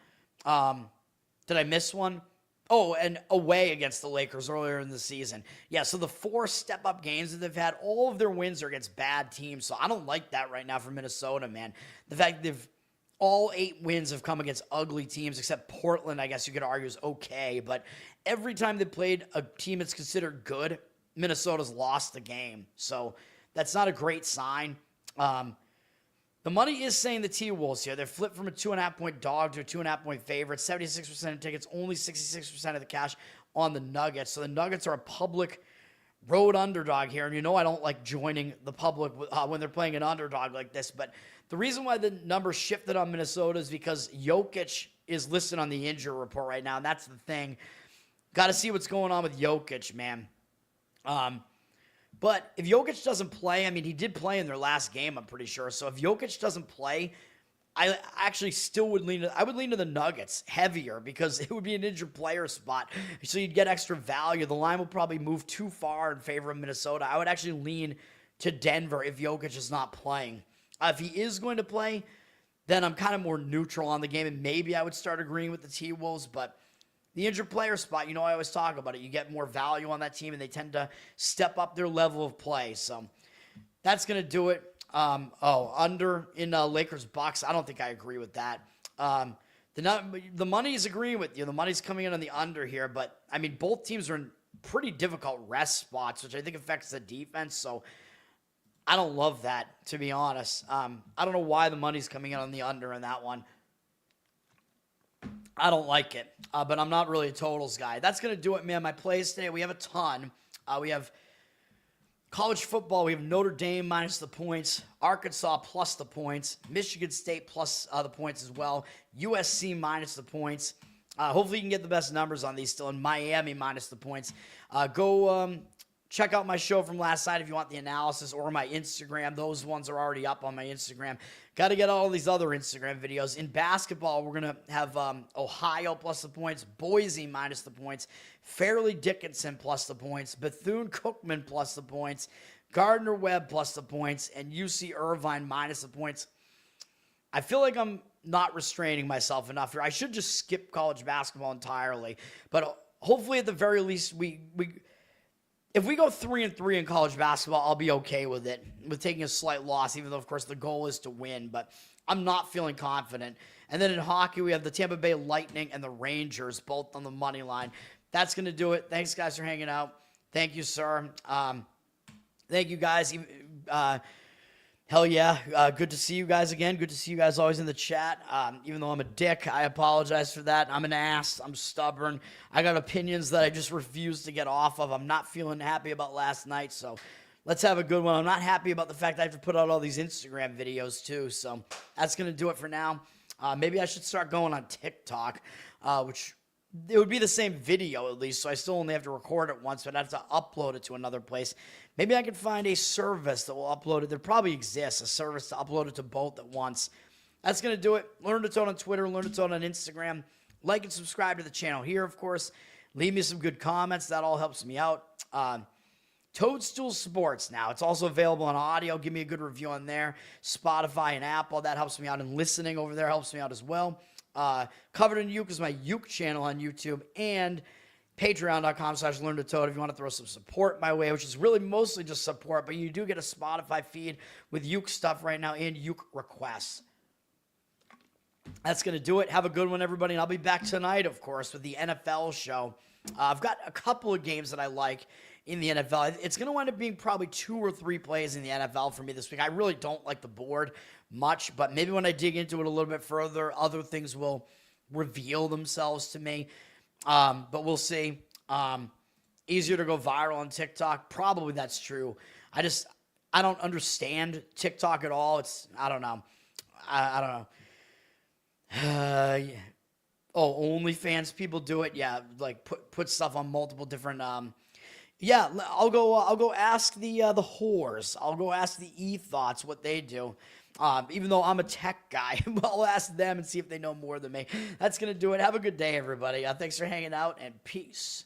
Did I miss one? Oh, and away against the Lakers earlier in the season. Yeah, so the 4 step-up games that they've had, all of their wins are against bad teams. So I don't like that right now for Minnesota, man. The fact that all 8 wins have come against ugly teams, except Portland, I guess you could argue, is okay. But every time they played a team that's considered good, Minnesota's lost the game. So that's not a great sign. The money is saying the T-Wolves here. They're flipped from a 2.5-point dog to a 2.5-point favorite. 76% of tickets, only 66% of the cash on the Nuggets. So the Nuggets are a public road underdog here. And you know I don't like joining the public when they're playing an underdog like this. But the reason why the number shifted on Minnesota is because Jokic is listed on the injury report right now. And that's the thing. Got to see what's going on with Jokic, man. But if Jokic doesn't play, I mean, he did play in their last game, I'm pretty sure. So if Jokic doesn't play, I actually still would lean to the Nuggets heavier because it would be an injured player spot. So you'd get extra value. The line will probably move too far in favor of Minnesota. I would actually lean to Denver if Jokic is not playing. If he is going to play, then I'm kind of more neutral on the game, and maybe I would start agreeing with the T-Wolves, but the injured player spot, I always talk about it. You get more value on that team, and they tend to step up their level of play. So that's going to do it. Under in Lakers Bucks. I don't think I agree with that. The money is agreeing with you. The money's coming in on the under here, but I mean, both teams are in pretty difficult rest spots, which I think affects the defense. So I don't love that, to be honest. I don't know why the money's coming in on the under in that one. I don't like it, but I'm not really a totals guy. That's going to do it, man. My plays today, we have a ton. We have college football, we have Notre Dame minus the points, Arkansas plus the points, Michigan State plus the points as well, USC minus the points. Hopefully you can get the best numbers on these still, in Miami minus the points. Go check out my show from last night if you want the analysis, or my Instagram. Those ones are already up on my Instagram. Got to get all these other Instagram videos. In basketball, we're going to have Ohio plus the points, Boise minus the points, Fairleigh Dickinson plus the points, Bethune-Cookman plus the points, Gardner-Webb plus the points, and UC-Irvine minus the points. I feel like I'm not restraining myself enough here. I should just skip college basketball entirely. But hopefully at the very least, if we go 3-3 in college basketball, I'll be okay with it, with taking a slight loss, even though, of course, the goal is to win. But I'm not feeling confident. And then in hockey, we have the Tampa Bay Lightning and the Rangers, both on the money line. That's going to do it. Thanks, guys, for hanging out. Thank you, sir. Thank you, guys. Hell yeah. Good to see you guys again. Good to see you guys always in the chat. Even though I'm a dick, I apologize for that. I'm an ass. I'm stubborn. I got opinions that I just refuse to get off of. I'm not feeling happy about last night, so let's have a good one. I'm not happy about the fact I have to put out all these Instagram videos too, so that's going to do it for now. Maybe I should start going on TikTok, which it would be the same video at least, so I still only have to record it once, but I have to upload it to another place. Maybe I can find a service that will upload it. There probably exists a service to upload it to both at once. That's going to do it. Learn to Tone on Twitter. Learn to Tone on Instagram. Like and subscribe to the channel here, of course. Leave me some good comments. That all helps me out. Toadstool Sports now. It's also available on audio. Give me a good review on there. Spotify and Apple. That helps me out. And listening over there helps me out as well. Covered in Uke is my Uke channel on YouTube. And patreon.com/learn-to-toad if you want to throw some support my way, which is really mostly just support, but you do get a Spotify feed with Uke stuff right now and Uke requests. That's going to do it. Have a good one, everybody, and I'll be back tonight, of course, with the NFL show. I've got a couple of games that I like in the NFL. It's going to wind up being probably 2 or 3 plays in the NFL for me this week. I really don't like the board much, but maybe when I dig into it a little bit further, other things will reveal themselves to me. But we'll see. Easier to go viral on TikTok. Probably that's true. I don't understand TikTok at all. I don't know. I don't know. Yeah. Oh, OnlyFans people do it. Yeah. Like put stuff on multiple different, yeah, I'll go ask the whores. I'll go ask the e-thoughts what they do. Even though I'm a tech guy, I'll ask them and see if they know more than me. That's going to do it. Have a good day, everybody. Thanks for hanging out, and peace.